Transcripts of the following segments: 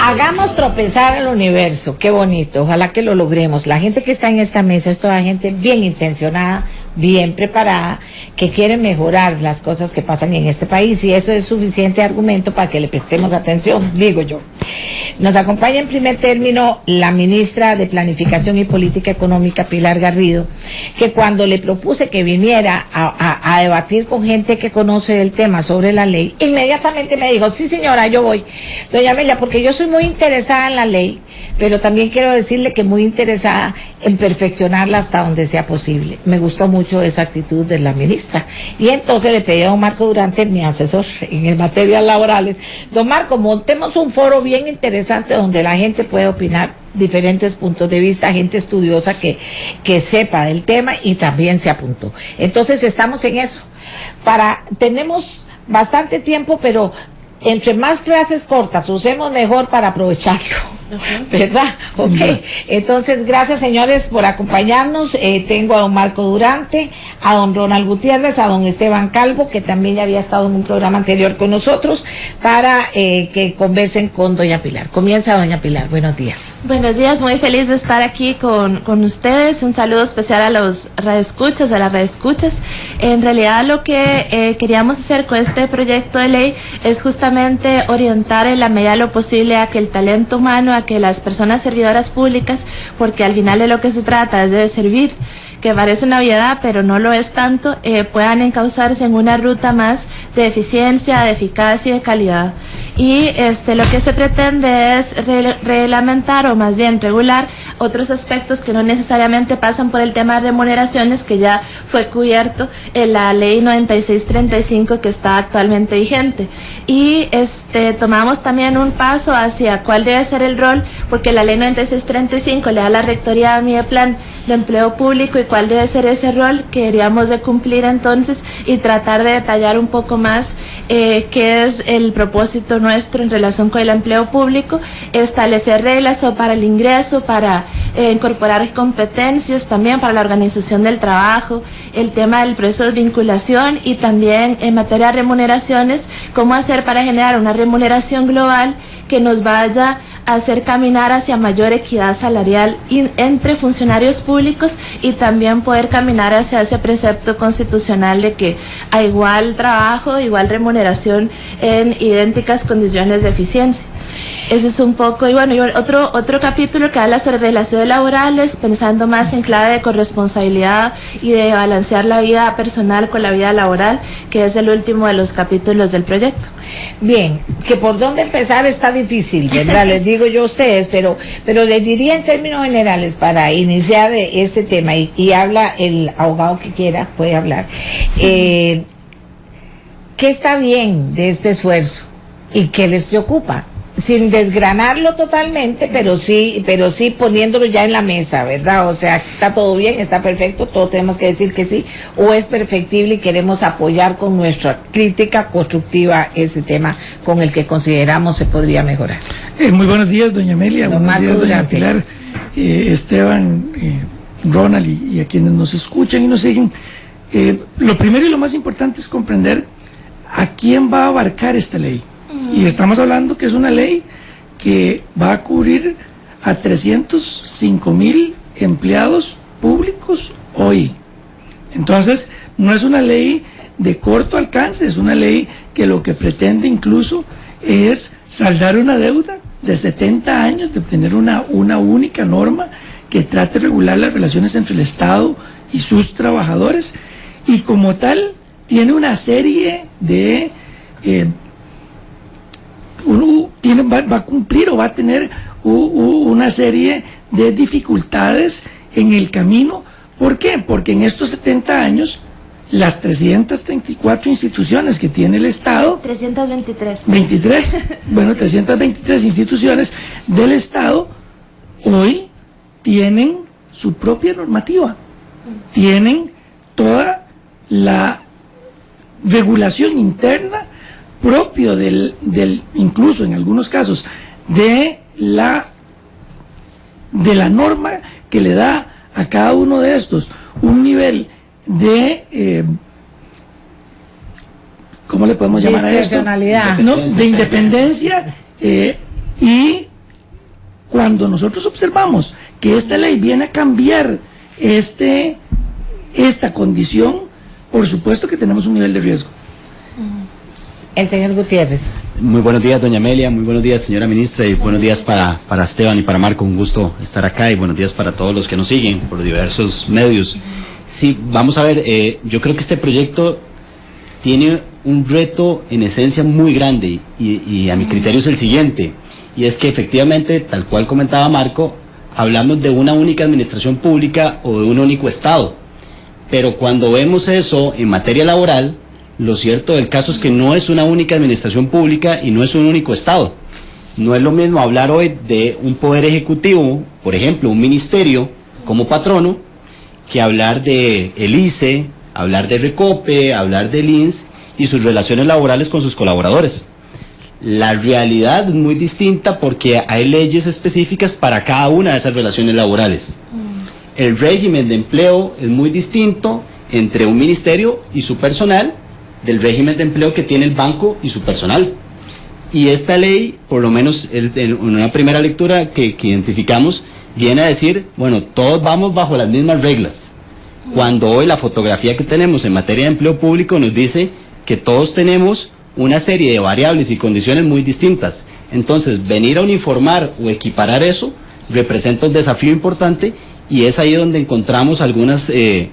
Hagamos tropezar al universo, qué bonito, ojalá que lo logremos. La gente que está en esta mesa es toda gente bien intencionada, bien preparada, que quiere mejorar las cosas que pasan en este país, y eso es suficiente argumento para que le prestemos atención, digo yo. Nos acompaña en primer término la ministra de Planificación y Política Económica, Pilar Garrido, que cuando le propuse que viniera a debatir con gente que conoce del tema sobre la ley, inmediatamente me dijo, sí señora, yo voy. Doña Amelia, porque yo soy muy interesada en la ley, pero también quiero decirle que muy interesada en perfeccionarla hasta donde sea posible. Me gustó mucho esa actitud de la ministra. Y entonces le pedí a don Marco Durante, mi asesor en materias laborales, don Marco, montemos un foro bien interesante donde la gente puede opinar diferentes puntos de vista, gente estudiosa que sepa del tema, y también se apuntó. Entonces estamos en eso. Tenemos bastante tiempo, pero entre más frases cortas usemos mejor para aprovecharlo. ¿Verdad? Ok. Entonces, gracias señores por acompañarnos. Tengo a don Marco Durante, a don Ronald Gutiérrez, a don Esteban Calvo, que también ya había estado en un programa anterior con nosotros, para que conversen con doña Pilar. Comienza doña Pilar, buenos días. Buenos días, muy feliz de estar aquí con ustedes. Un saludo especial a los radioescuchas, a las radioescuchas. En realidad lo que queríamos hacer con este proyecto de ley es justamente orientar en la medida de lo posible a que el talento humano, a que las personas servidoras públicas, porque al final de lo que se trata es de servir, que parece una obviedad, pero no lo es tanto, puedan encauzarse en una ruta más de eficiencia, de eficacia y de calidad. Y lo que se pretende es reglamentar, o más bien regular, otros aspectos que no necesariamente pasan por el tema de remuneraciones, que ya fue cubierto en la ley 9635 que está actualmente vigente. Y tomamos también un paso hacia cuál debe ser el rol, porque la ley 9635 le da la rectoría a Mideplan de Empleo Público, y cuál debe ser ese rol que deberíamos de cumplir entonces, y tratar de detallar un poco más qué es el propósito nuestro en relación con el empleo público, establecer reglas o para el ingreso, para incorporar competencias también para la organización del trabajo, el tema del proceso de vinculación, y también en materia de remuneraciones, cómo hacer para generar una remuneración global que nos vaya a hacer caminar hacia mayor equidad salarial entre funcionarios públicos, y también poder caminar hacia ese precepto constitucional de que a igual trabajo, igual remuneración en idénticas condiciones de eficiencia. Eso es un poco, y bueno, y otro capítulo que habla sobre relaciones laborales, pensando más en clave de corresponsabilidad y de balancear la vida personal con la vida laboral, que es el último de los capítulos del proyecto. Bien, que por dónde empezar está difícil, ¿verdad? Les digo yo a ustedes, pero les diría en términos generales, para iniciar este tema, y habla el abogado que quiera, puede hablar, ¿qué está bien de este esfuerzo y qué les preocupa? Sin desgranarlo totalmente, pero sí poniéndolo ya en la mesa, ¿verdad? O sea, está todo bien, está perfecto, todos tenemos que decir que sí, o es perfectible y queremos apoyar con nuestra crítica constructiva ese tema con el que consideramos se podría mejorar. Muy buenos días, doña Amelia, buenos días, doña Pilar, Esteban, Ronald, y a quienes nos escuchan y nos siguen. Lo primero y lo más importante es comprender a quién va a abarcar esta ley. Y estamos hablando que es una ley que va a cubrir a 305,000 empleados públicos hoy. Entonces, no es una ley de corto alcance, es una ley que lo que pretende incluso es saldar una deuda de 70 años, de obtener una única norma que trate de regular las relaciones entre el Estado y sus trabajadores, y como tal tiene una serie de va a cumplir, o va a tener una serie de dificultades en el camino. ¿Por qué? Porque en estos 70 años las 334 instituciones que tiene el Estado, 323 323 instituciones del Estado hoy tienen su propia normativa, tienen toda la regulación interna propio del incluso en algunos casos de la norma que le da a cada uno de estos un nivel de ¿cómo le podemos llamar a esto? Discrecionalidad. ¿No? De independencia y Cuando nosotros observamos que esta ley viene a cambiar esta condición, por supuesto que tenemos un nivel de riesgo. El señor Gutiérrez. Muy buenos días, doña Amelia, muy buenos días, señora ministra, y buenos días para Esteban y para Marco, un gusto estar acá, y buenos días para todos los que nos siguen por diversos medios. Sí, vamos a ver, yo creo que este proyecto tiene un reto en esencia muy grande, y a mi criterio es el siguiente, y es que efectivamente, tal cual comentaba Marco, hablamos de una única administración pública o de un único Estado, pero cuando vemos eso en materia laboral, lo cierto del caso es que no es una única administración pública y no es un único Estado. No es lo mismo hablar hoy de un poder ejecutivo, por ejemplo, un ministerio como patrono, que hablar de el ICE, hablar de Recope, hablar del INS y sus relaciones laborales con sus colaboradores. La realidad es muy distinta porque hay leyes específicas para cada una de esas relaciones laborales. El régimen de empleo es muy distinto entre un ministerio y su personal del régimen de empleo que tiene el banco y su personal. Y esta ley, por lo menos en una primera lectura que identificamos, viene a decir, bueno, todos vamos bajo las mismas reglas. Cuando hoy la fotografía que tenemos en materia de empleo público nos dice que todos tenemos una serie de variables y condiciones muy distintas. Entonces, venir a uniformar o equiparar eso representa un desafío importante, y es ahí donde encontramos algunas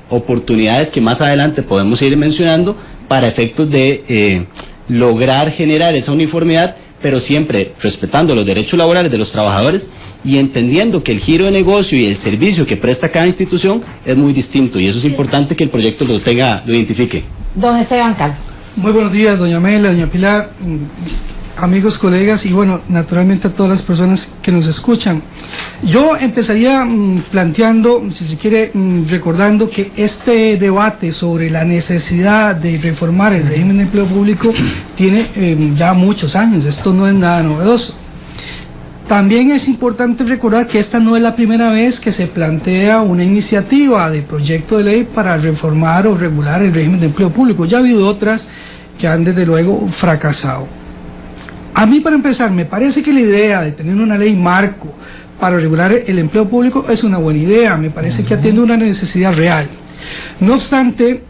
oportunidades que más adelante podemos ir mencionando para efectos de lograr generar esa uniformidad, pero siempre respetando los derechos laborales de los trabajadores y entendiendo que el giro de negocio y el servicio que presta cada institución es muy distinto, y eso es importante que el proyecto lo identifique. Don Esteban Calvo. Muy buenos días, doña Amelia, doña Pilar, amigos, colegas, y bueno, naturalmente a todas las personas que nos escuchan. Yo empezaría planteando, si se quiere, recordando que este debate sobre la necesidad de reformar el régimen de empleo público tiene ya muchos años. Esto no es nada novedoso. También es importante recordar que esta no es la primera vez que se plantea una iniciativa de proyecto de ley para reformar o regular el régimen de empleo público. Ya ha habido otras que han desde luego fracasado. A mí, para empezar, me parece que la idea de tener una ley marco para regular el empleo público es una buena idea, me parece que atiende una necesidad real. No obstante,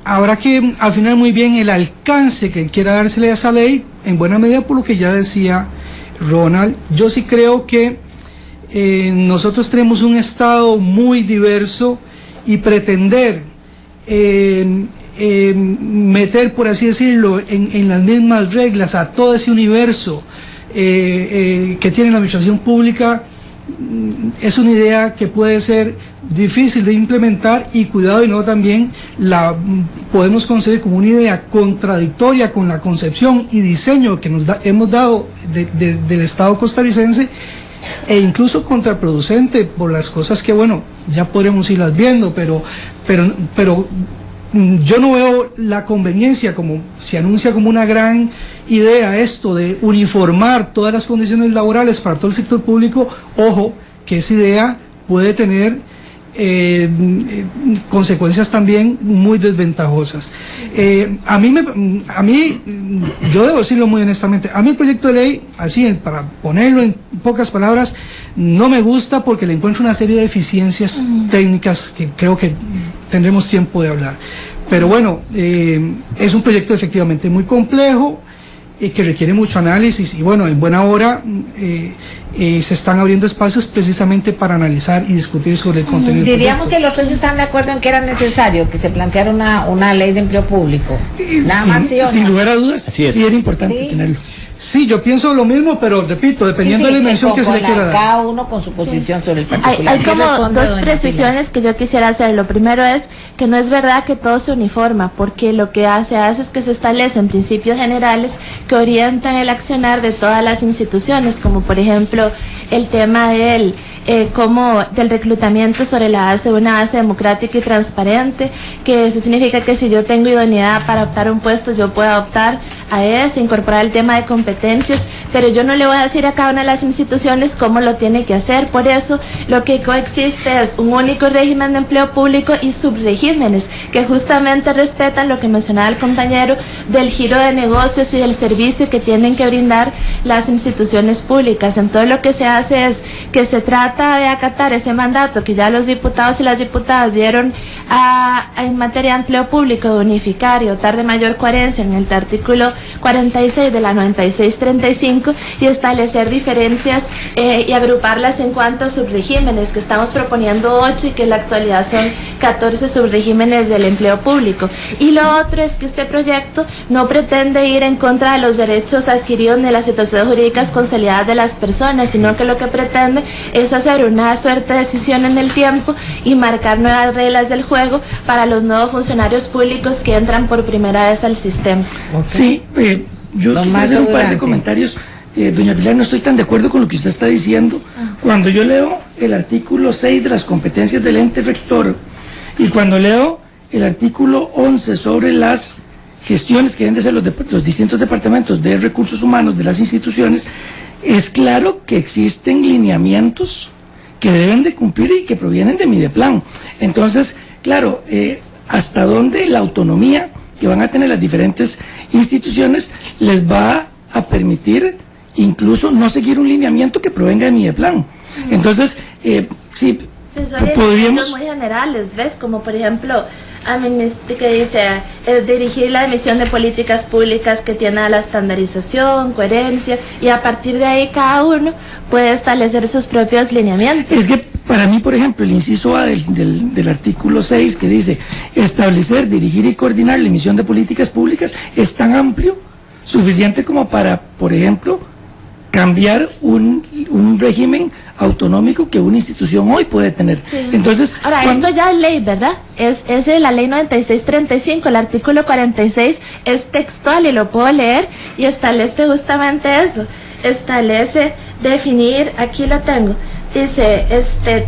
habrá que afinar muy bien el alcance que quiera dársele a esa ley, en buena medida por lo que ya decía Ronald. Yo sí creo que nosotros tenemos un Estado muy diverso, y pretender meter, por así decirlo, en las mismas reglas a todo ese universo que tiene la administración pública, es una idea que puede ser difícil de implementar, y cuidado y no también la podemos concebir como una idea contradictoria con la concepción y diseño que hemos dado del Estado costarricense, e incluso contraproducente por las cosas que, bueno, ya podremos irlas viendo, pero yo no veo la conveniencia, como se anuncia como una gran idea esto de uniformar todas las condiciones laborales para todo el sector público. Ojo, que esa idea puede tener consecuencias también muy desventajosas. A mí, yo debo decirlo muy honestamente, a mí el proyecto de ley, así para ponerlo en pocas palabras, no me gusta porque le encuentro una serie de deficiencias técnicas que creo que tendremos tiempo de hablar. Pero bueno, es un proyecto efectivamente muy complejo, que requiere mucho análisis, y bueno, en buena hora se están abriendo espacios precisamente para analizar y discutir sobre el contenido. Diríamos que los tres están de acuerdo en que era necesario que se planteara una ley de empleo público. Nada más, ¿sí o no? Sin lugar a dudas, sí era importante tenerlo. Sí, yo pienso lo mismo, pero repito, dependiendo de la dimensión que se le quiera dar. Cada uno con su posición sobre el particular. Hay como dos precisiones que yo quisiera hacer. Lo primero es que no es verdad que todo se uniforma, porque lo que hace es que se establecen principios generales que orientan el accionar de todas las instituciones, como por ejemplo el tema del reclutamiento sobre la base de una base democrática y transparente, que eso significa que si yo tengo idoneidad para optar a un puesto, yo puedo optar a eso, incorporar el tema de competencias, pero yo no le voy a decir a cada una de las instituciones cómo lo tiene que hacer. Por eso lo que coexiste es un único régimen de empleo público y subregímenes que justamente respetan lo que mencionaba el compañero del giro de negocios y del servicio que tienen que brindar las instituciones públicas. Entonces lo que se hace es que se trata de acatar ese mandato que ya los diputados y las diputadas dieron en materia de empleo público, de unificar y dotar de mayor coherencia en el artículo 46 de la 9635 y establecer diferencias y agruparlas en cuanto a subregímenes, que estamos proponiendo 8 y que en la actualidad son 14 subregímenes del empleo público. Y lo otro es que este proyecto no pretende ir en contra de los derechos adquiridos ni las situaciones jurídicas consolidadas de las personas, sino que lo que pretende es hacer una suerte de decisión en el tiempo y marcar nuevas reglas del juego para los nuevos funcionarios públicos que entran por primera vez al sistema. Sí, yo quisiera hacer un par de comentarios. Doña Pilar, no estoy tan de acuerdo con lo que usted está diciendo. Cuando yo leo el artículo 6 de las competencias del ente rector y cuando leo el artículo 11 sobre las gestiones que deben de ser los distintos departamentos de recursos humanos de las instituciones, es claro que existen lineamientos que deben de cumplir y que provienen de Mideplan. Entonces, claro, hasta dónde la autonomía que van a tener las diferentes instituciones les va a permitir incluso no seguir un lineamiento que provenga de Mideplan. Entonces, sí, podríamos... muy generales, ¿ves? Como por ejemplo, que dice dirigir la emisión de políticas públicas que tienen la estandarización, coherencia, y a partir de ahí cada uno puede establecer sus propios lineamientos. Es que para mí, por ejemplo, el inciso A del artículo 6 que dice establecer, dirigir y coordinar la emisión de políticas públicas es tan amplio, suficiente como para, por ejemplo, cambiar un régimen autonómico que una institución hoy puede tener. Sí. Entonces, ahora, esto ya es ley, ¿verdad? Es la ley 9635, el artículo 46 es textual y lo puedo leer y establece justamente eso. Establece definir, aquí lo tengo, dice,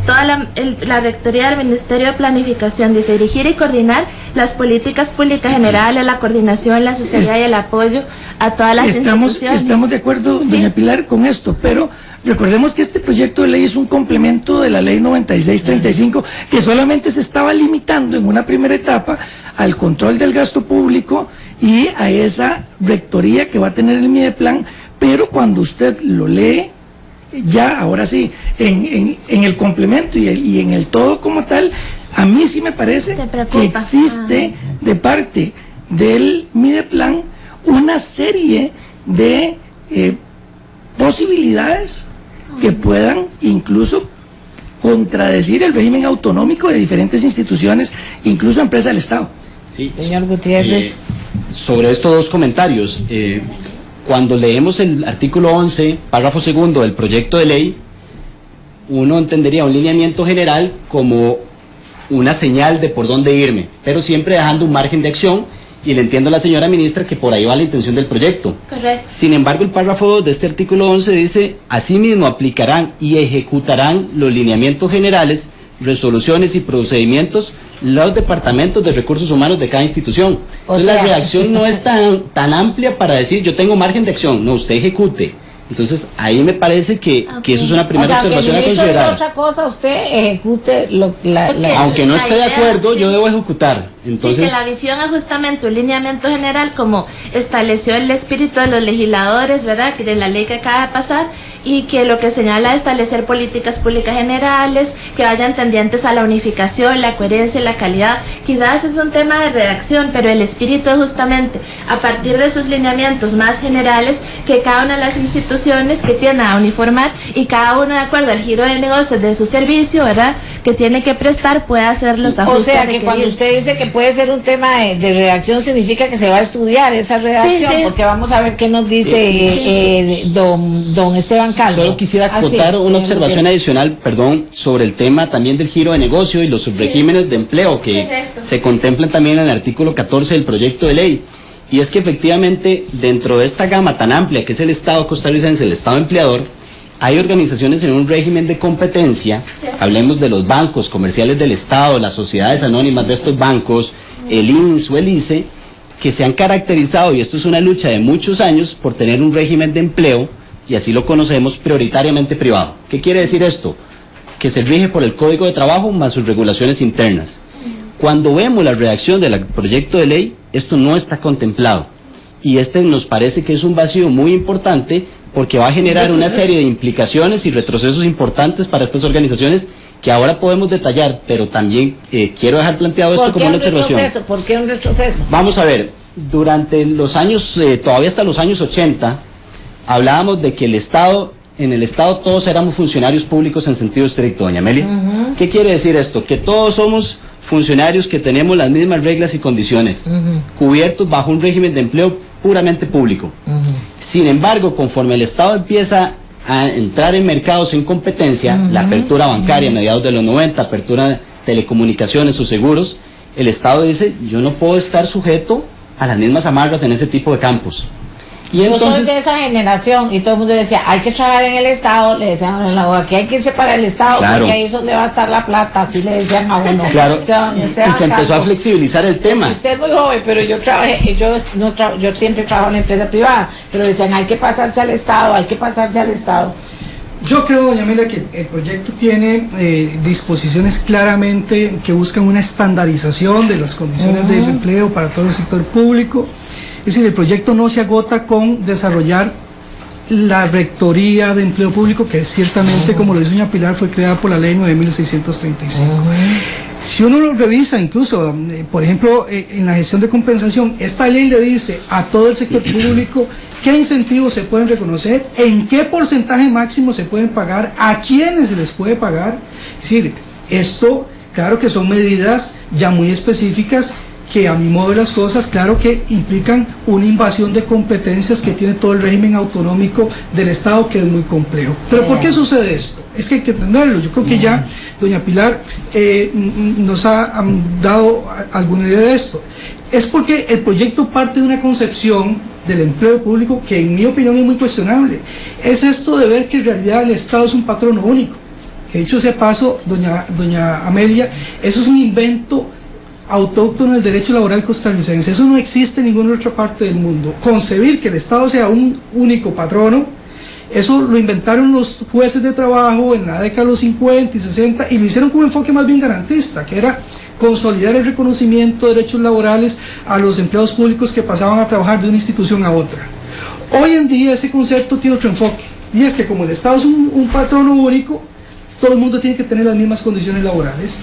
toda la rectoría del Ministerio de Planificación, dice, dirigir y coordinar las políticas públicas generales, la coordinación, la asesoría y el apoyo a todas las instituciones. Estamos de acuerdo, doña Pilar, con esto, pero recordemos que este proyecto de ley es un complemento de la ley 9635, que solamente se estaba limitando en una primera etapa al control del gasto público y a esa rectoría que va a tener el Mideplan, pero cuando usted lo lee, ya, ahora sí, en el complemento y en el todo como tal, a mí sí me parece que existe de parte del Mideplan una serie de posibilidades que puedan incluso contradecir el régimen autonómico de diferentes instituciones, incluso empresas del Estado. Sí, señor Gutiérrez. Sobre estos dos comentarios, cuando leemos el artículo 11, párrafo segundo del proyecto de ley, uno entendería un lineamiento general como una señal de por dónde irme, pero siempre dejando un margen de acción, y le entiendo a la señora ministra que por ahí va la intención del proyecto. Correcto. Sin embargo, el párrafo 2 de este artículo 11 dice, asimismo aplicarán y ejecutarán los lineamientos generales, resoluciones y procedimientos los departamentos de recursos humanos de cada institución. Entonces la redacción no es tan amplia para decir yo tengo margen de acción, no, usted ejecute. Entonces ahí me parece que eso es una primera observación a considerar. Otra cosa, usted ejecute aunque no esté de acuerdo, yo debo ejecutar. Entonces, sí, que la visión es justamente un lineamiento general como estableció el espíritu de los legisladores, ¿verdad? Que de la ley que acaba de pasar, y que lo que señala es establecer políticas públicas generales que vayan tendientes a la unificación, la coherencia y la calidad. Quizás es un tema de redacción, pero el espíritu es justamente a partir de esos lineamientos más generales que cada una de las instituciones que tienda a uniformar y cada uno de acuerdo al giro de negocios de su servicio, ¿verdad? Que tiene que prestar, puede hacer los ajustes. O sea, que cuando usted dice que puede ser un tema de redacción, significa que se va a estudiar esa redacción, sí. Porque vamos a ver qué nos dice don Esteban Calvo. Solo quisiera acotar una observación adicional, sobre el tema también del giro de negocio y los subregímenes de empleo que se contemplan también en el artículo 14 del proyecto de ley. Y es que efectivamente dentro de esta gama tan amplia que es el Estado costarricense, el Estado empleador, hay organizaciones en un régimen de competencia, hablemos de los bancos comerciales del Estado, las sociedades anónimas de estos bancos, el INS o el ICE, que se han caracterizado, y esto es una lucha de muchos años, por tener un régimen de empleo, y así lo conocemos, prioritariamente privado. ¿Qué quiere decir esto? Que se rige por el Código de Trabajo más sus regulaciones internas. Cuando vemos la redacción del proyecto de ley, esto no está contemplado. Y nos parece que es un vacío muy importante, porque va a generar una serie de implicaciones y retrocesos importantes para estas organizaciones que ahora podemos detallar, pero también quiero dejar planteado esto como una observación. ¿Por qué un retroceso? Vamos a ver, durante los años, todavía hasta los años 80, hablábamos de que en el Estado todos éramos funcionarios públicos en sentido estricto, doña Amelia. ¿Qué quiere decir esto? Que todos somos funcionarios que tenemos las mismas reglas y condiciones, cubiertos bajo un régimen de empleo puramente público. Sin embargo, conforme el Estado empieza a entrar en mercados en competencia, la apertura bancaria a mediados de los 90, apertura de telecomunicaciones o seguros, el Estado dice, yo no puedo estar sujeto a las mismas amarras en ese tipo de campos. Y yo entonces, soy de esa generación y todo el mundo decía, hay que trabajar en el Estado, le decían a uno, aquí hay que irse para el Estado, claro, porque ahí es donde va a estar la plata, así le decían a uno. Claro, y se empezó a flexibilizar el tema. Usted es muy joven, pero yo trabajé, yo siempre trabajo en la empresa privada, pero decían, hay que pasarse al Estado, hay que pasarse al Estado. Yo creo, doña Amelia, que el proyecto tiene disposiciones claramente que buscan una estandarización de las condiciones de empleo para todo el sector público. Es decir, el proyecto no se agota con desarrollar la Rectoría de Empleo Público, que ciertamente, como lo dice doña Pilar, fue creada por la ley 9.635. Si uno lo revisa, incluso, por ejemplo, en la gestión de compensación, esta ley le dice a todo el sector público qué incentivos se pueden reconocer, en qué porcentaje máximo se pueden pagar, a quiénes se les puede pagar. Es decir, esto, claro que son medidas ya muy específicas, que a mi modo de las cosas, claro que implican una invasión de competencias que tiene todo el régimen autonómico del Estado, que es muy complejo. Pero ¿por qué sucede esto? Es que hay que entenderlo. Yo creo que ya doña Pilar nos ha dado alguna idea de esto. Es porque el proyecto parte de una concepción del empleo público que en mi opinión es muy cuestionable. Es esto de ver que en realidad el Estado es un patrono único. Que dicho sea paso, doña Amelia, eso es un invento autóctono del derecho laboral costarricense. Eso no existe en ninguna otra parte del mundo. Concebir que el Estado sea un único patrono, eso lo inventaron los jueces de trabajo en la década de los 50 y 60 y lo hicieron con un enfoque más bien garantista, que era consolidar el reconocimiento de derechos laborales a los empleados públicos que pasaban a trabajar de una institución a otra. Hoy en día ese concepto tiene otro enfoque, y es que como el Estado es un patrono único, todo el mundo tiene que tener las mismas condiciones laborales.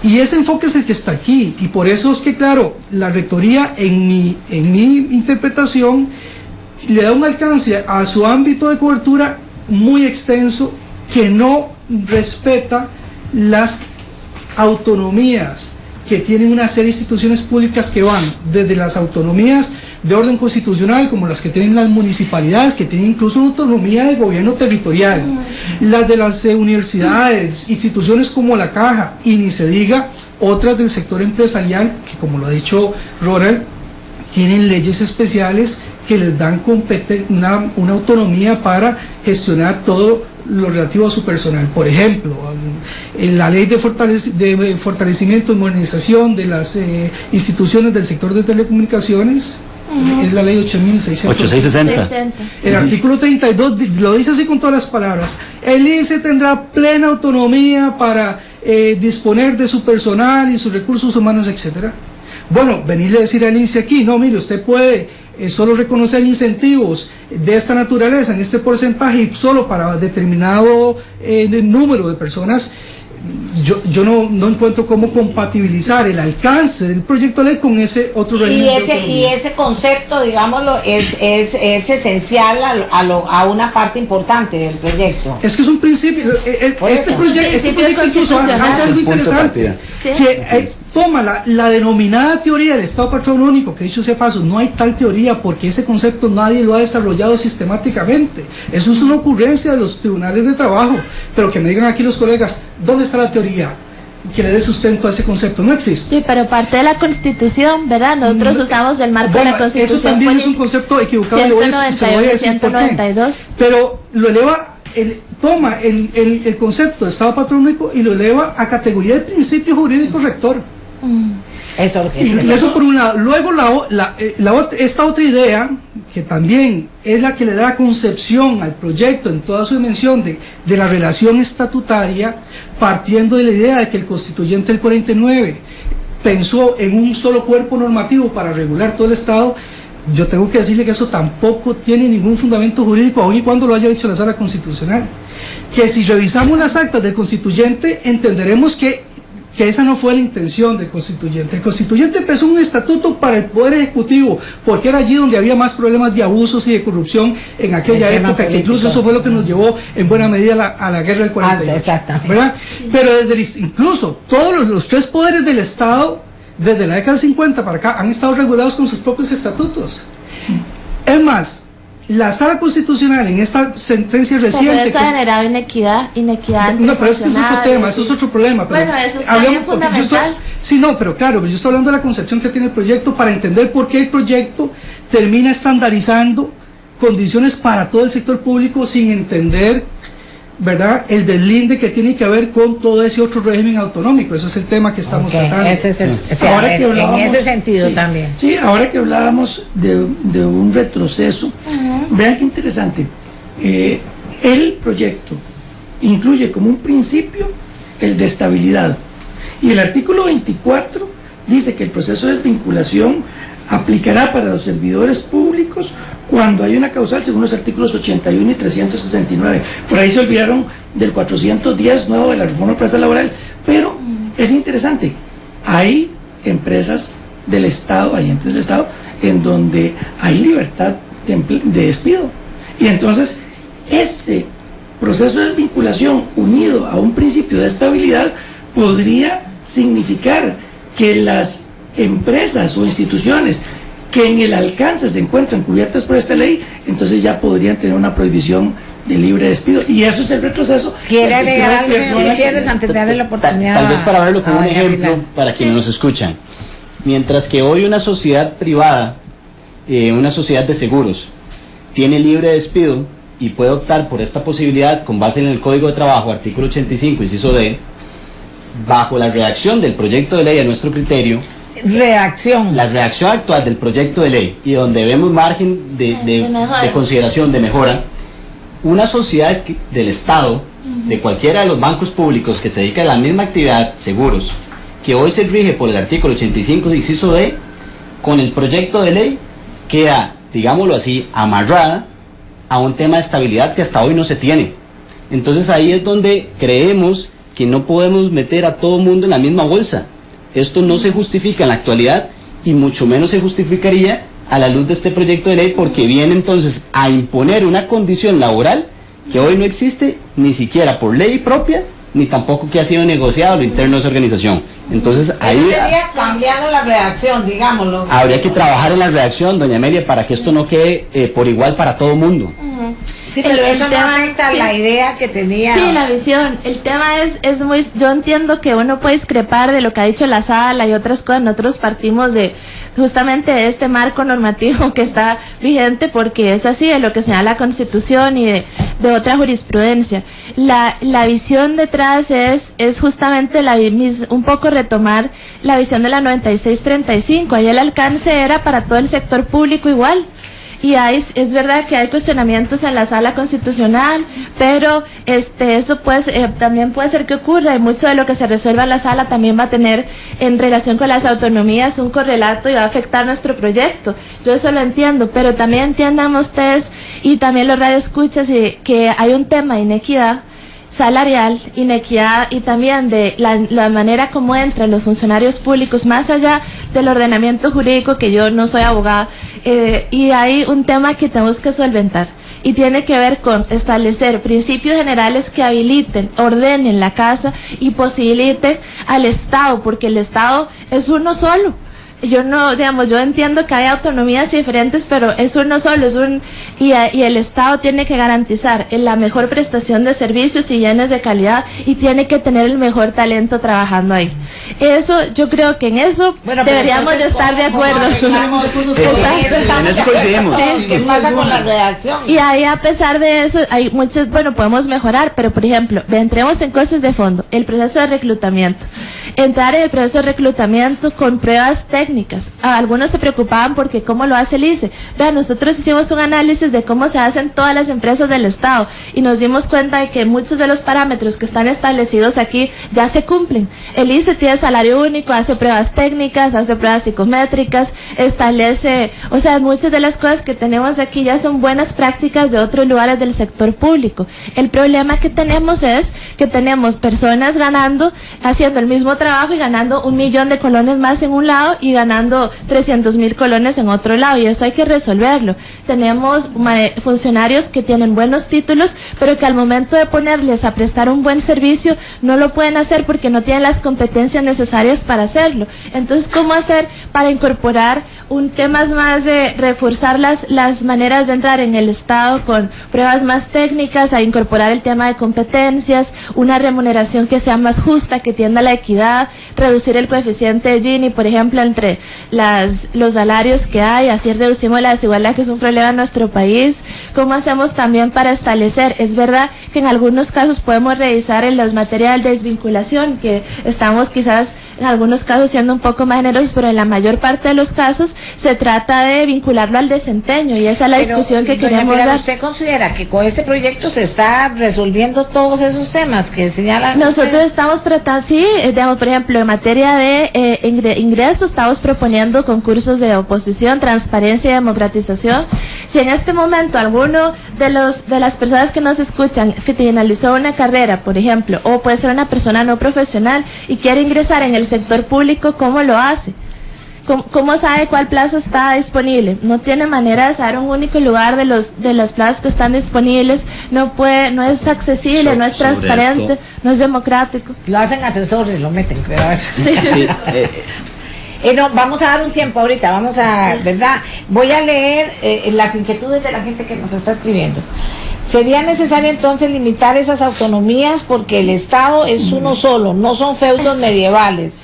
Y ese enfoque es el que está aquí, y por eso es que, claro, la rectoría, en mi interpretación, le da un alcance a su ámbito de cobertura muy extenso, que no respeta las autonomías que tienen una serie de instituciones públicas que van desde las autonomías de orden constitucional, como las que tienen las municipalidades, que tienen incluso una autonomía de gobierno territorial, las de las universidades, instituciones como la Caja, y ni se diga otras del sector empresarial, que como lo ha dicho Ronald, tienen leyes especiales que les dan una autonomía para gestionar todo lo relativo a su personal. Por ejemplo, en la ley de fortalecimiento y modernización de las instituciones del sector de telecomunicaciones, es la ley 8.660. El artículo 32 lo dice así con todas las palabras: el INSE tendrá plena autonomía para disponer de su personal y sus recursos humanos, etcétera. Bueno, venirle a decir al INSE aquí, no, mire, usted puede solo reconocer incentivos de esta naturaleza en este porcentaje y solo para determinado número de personas. Yo no encuentro cómo compatibilizar el alcance del proyecto de ley con ese otro régimen. Y ese concepto, digámoslo, es esencial a una parte importante del proyecto. Es que es un principio. Este proyecto incluso hace algo interesante, ¿sí? Que toma la denominada teoría del Estado patrono único, que dicho sea paso, no hay tal teoría porque ese concepto nadie lo ha desarrollado sistemáticamente. Eso es una ocurrencia de los tribunales de trabajo. Pero que me digan aquí los colegas, ¿dónde está la teoría que le dé sustento a ese concepto? No existe. Sí, pero parte de la Constitución, ¿verdad? Nosotros usamos el marco de la Constitución. Eso también es un concepto equivocado. 192. Pero lo eleva, toma el concepto de Estado patrono único y lo eleva a categoría de principio jurídico rector. Y eso por un lado. Luego esta otra idea, que también es la que le da concepción al proyecto en toda su dimensión de la relación estatutaria, partiendo de la idea de que el constituyente del 49 pensó en un solo cuerpo normativo para regular todo el Estado. Yo tengo que decirle que eso tampoco tiene ningún fundamento jurídico, aun y cuando lo haya dicho la Sala Constitucional. Que si revisamos las actas del constituyente, entenderemos que esa no fue la intención del constituyente. El constituyente empezó un estatuto para el Poder Ejecutivo, porque era allí donde había más problemas de abusos y de corrupción en aquella época, que incluso eso fue lo que nos llevó en buena medida a la guerra del 48. Exactamente. ¿Verdad? Pero incluso todos los tres poderes del Estado, desde la década de 50 para acá, han estado regulados con sus propios estatutos. Es más, la Sala Constitucional en esta sentencia reciente... Pero eso ha generado inequidad. No, pero eso es otro tema, eso es otro problema. Pero bueno, eso es también fundamental. Sí, no, pero claro, yo estoy hablando de la concepción que tiene el proyecto para entender por qué el proyecto termina estandarizando condiciones para todo el sector público sin entender, ¿verdad?, el deslinde que tiene que ver con todo ese otro régimen autonómico. Ese es el tema que estamos tratando. Ahora que hablábamos, en ese sentido también. Sí, ahora que hablábamos de un retroceso, vean qué interesante. El proyecto incluye como un principio el de estabilidad. Y el artículo 24 dice que el proceso de desvinculación aplicará para los servidores públicos cuando hay una causal según los artículos 81 y 369. Por ahí se olvidaron del 410 nuevo de la reforma empresarial laboral, pero es interesante. Hay empresas del Estado, hay entes del Estado en donde hay libertad de despido. Y entonces este proceso de desvinculación unido a un principio de estabilidad podría significar que las empresas o instituciones que en el alcance se encuentran cubiertas por esta ley, entonces ya podrían tener una prohibición de libre despido. Y eso es el retroceso. ¿Quiere agregar algo? Si quieres, antes de darle la oportunidad. Tal vez para verlo como un ejemplo para quienes nos escuchan. Mientras que hoy una sociedad privada, una sociedad de seguros, tiene libre despido y puede optar por esta posibilidad con base en el Código de Trabajo, artículo 85, inciso D, bajo la redacción del proyecto de ley a nuestro criterio, la redacción actual del proyecto de ley y donde vemos margen de consideración de mejora, una sociedad del Estado, de cualquiera de los bancos públicos que se dedica a la misma actividad, seguros, que hoy se rige por el artículo 85 inciso D, con el proyecto de ley queda, digámoslo así, amarrada a un tema de estabilidad que hasta hoy no se tiene. Entonces ahí es donde creemos que no podemos meter a todo mundo en la misma bolsa. Esto no se justifica en la actualidad y mucho menos se justificaría a la luz de este proyecto de ley, porque viene entonces a imponer una condición laboral que hoy no existe ni siquiera por ley propia, ni tampoco que ha sido negociado a lo interno de esa organización. Entonces ahí sería cambiando la redacción, digámoslo. Habría que trabajar en la redacción, doña Amelia, para que esto no quede por igual para todo mundo. Sí, pero eso no afecta la idea que tenía. Sí, la visión. El tema es muy... Yo entiendo que uno puede discrepar de lo que ha dicho la Sala y otras cosas. Nosotros partimos de justamente de este marco normativo que está vigente, porque es así, de lo que señala la Constitución y de otra jurisprudencia. La visión detrás es justamente un poco retomar la visión de la 9635. Ahí el alcance era para todo el sector público igual. Y es verdad que hay cuestionamientos en la Sala Constitucional, pero eso pues también puede ser que ocurra, y mucho de lo que se resuelva en la Sala también va a tener en relación con las autonomías un correlato y va a afectar nuestro proyecto. Yo eso lo entiendo, pero también entiendan ustedes y también los radioescuchas que hay un tema de inequidad salarial, inequidad y también de la manera como entran los funcionarios públicos, más allá del ordenamiento jurídico, que yo no soy abogada, y hay un tema que tenemos que solventar y tiene que ver con establecer principios generales que habiliten, ordenen la casa y posibiliten al Estado, porque el Estado es uno solo. Yo entiendo que hay autonomías diferentes, pero es uno solo, y el Estado tiene que garantizar la mejor prestación de servicios y bienes de calidad, y tiene que tener el mejor talento trabajando ahí. Eso, yo creo que en eso deberíamos de estar de acuerdo. En eso coincidimos. ¿Qué pasa con la redacción? Y ahí, a pesar de eso, hay muchas, podemos mejorar, pero por ejemplo, entremos en cosas de fondo, el proceso de reclutamiento. entrar en el proceso de reclutamiento con pruebas técnicas. Algunos se preocupaban porque cómo lo hace el ICE. Vean, nosotros hicimos un análisis de cómo se hacen todas las empresas del Estado y nos dimos cuenta de que muchos de los parámetros que están establecidos aquí ya se cumplen. El ICE tiene salario único, hace pruebas técnicas, hace pruebas psicométricas, establece, o sea, muchas de las cosas que tenemos aquí ya son buenas prácticas de otros lugares del sector público. El problema que tenemos es que tenemos personas ganando, haciendo el mismo trabajo y ganando 1 millón de colones más en un lado y ganando 300,000 colones en otro lado, y eso hay que resolverlo. Tenemos funcionarios que tienen buenos títulos, pero que al momento de ponerles a prestar un buen servicio no lo pueden hacer porque no tienen las competencias necesarias para hacerlo. Entonces, ¿cómo hacer para incorporar un tema más de reforzar las maneras de entrar en el Estado con pruebas más técnicas, a incorporar el tema de competencias, una remuneración que sea más justa, que tienda a la equidad, reducir el coeficiente de Gini, por ejemplo, entre los salarios que hay, así reducimos la desigualdad, que es un problema en nuestro país? ¿Cómo hacemos también para establecer? Es verdad que en algunos casos podemos revisar en las materias de desvinculación, que estamos quizás en algunos casos siendo un poco más generosos, pero en la mayor parte de los casos se trata de vincularlo al desempeño, y esa es la discusión que queremos dar. ¿Usted considera que con este proyecto se está resolviendo todos esos temas que señalan? Nosotros estamos tratando, sí, digamos, por ejemplo, en materia de ingresos, estamos proponiendo concursos de oposición, transparencia y democratización. Si en este momento alguno de las personas que nos escuchan finalizó una carrera, por ejemplo, o puede ser una persona no profesional y quiere ingresar en el sector público, ¿cómo lo hace? ¿Cómo sabe cuál plaza está disponible? No tiene manera de saber un único lugar de las plazas que están disponibles, no es accesible, no es transparente, no es democrático. Lo hacen asesores, lo meten, pero a ver. Sí. Sí, no, vamos a dar un tiempo ahorita, ¿verdad? Voy a leer las inquietudes de la gente que nos está escribiendo. ¿Sería necesario entonces limitar esas autonomías? Porque el Estado es uno solo, no son feudos medievales.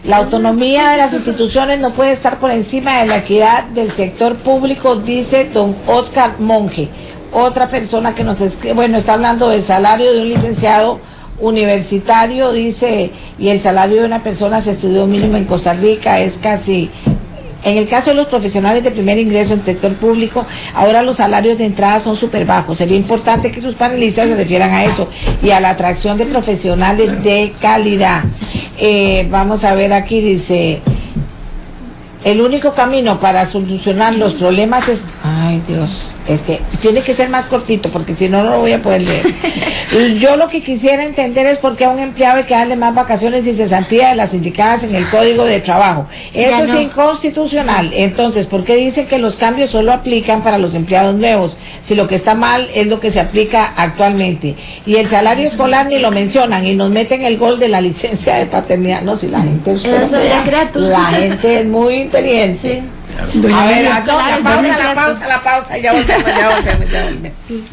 La autonomía de las instituciones no puede estar por encima de la equidad del sector público, dice don Oscar Monge. Otra persona que nos escribe, bueno, está hablando del salario de un licenciado universitario, dice, y el salario de una persona se estudió mínimo en Costa Rica es casi... En el caso de los profesionales de primer ingreso en el sector público, ahora los salarios de entrada son súper bajos. Sería importante que sus panelistas se refieran a eso y a la atracción de profesionales de calidad. Vamos a ver aquí, dice... El único camino para solucionar los problemas es... Ay, Dios, es que tiene que ser más cortito porque si no, no lo voy a poder leer. Yo lo que quisiera entender es por qué a un empleado hay que darle más vacaciones y cesantía de las indicadas en el Código de Trabajo. Eso es inconstitucional. Entonces, ¿por qué dicen que los cambios solo aplican para los empleados nuevos? Si lo que está mal es lo que se aplica actualmente. Y el salario escolar ni lo mencionan y nos meten el gol de la licencia de paternidad. No, si la gente... La gente es muy inteligente. Sí. A ver, la pausa, ya volvemos. Sí.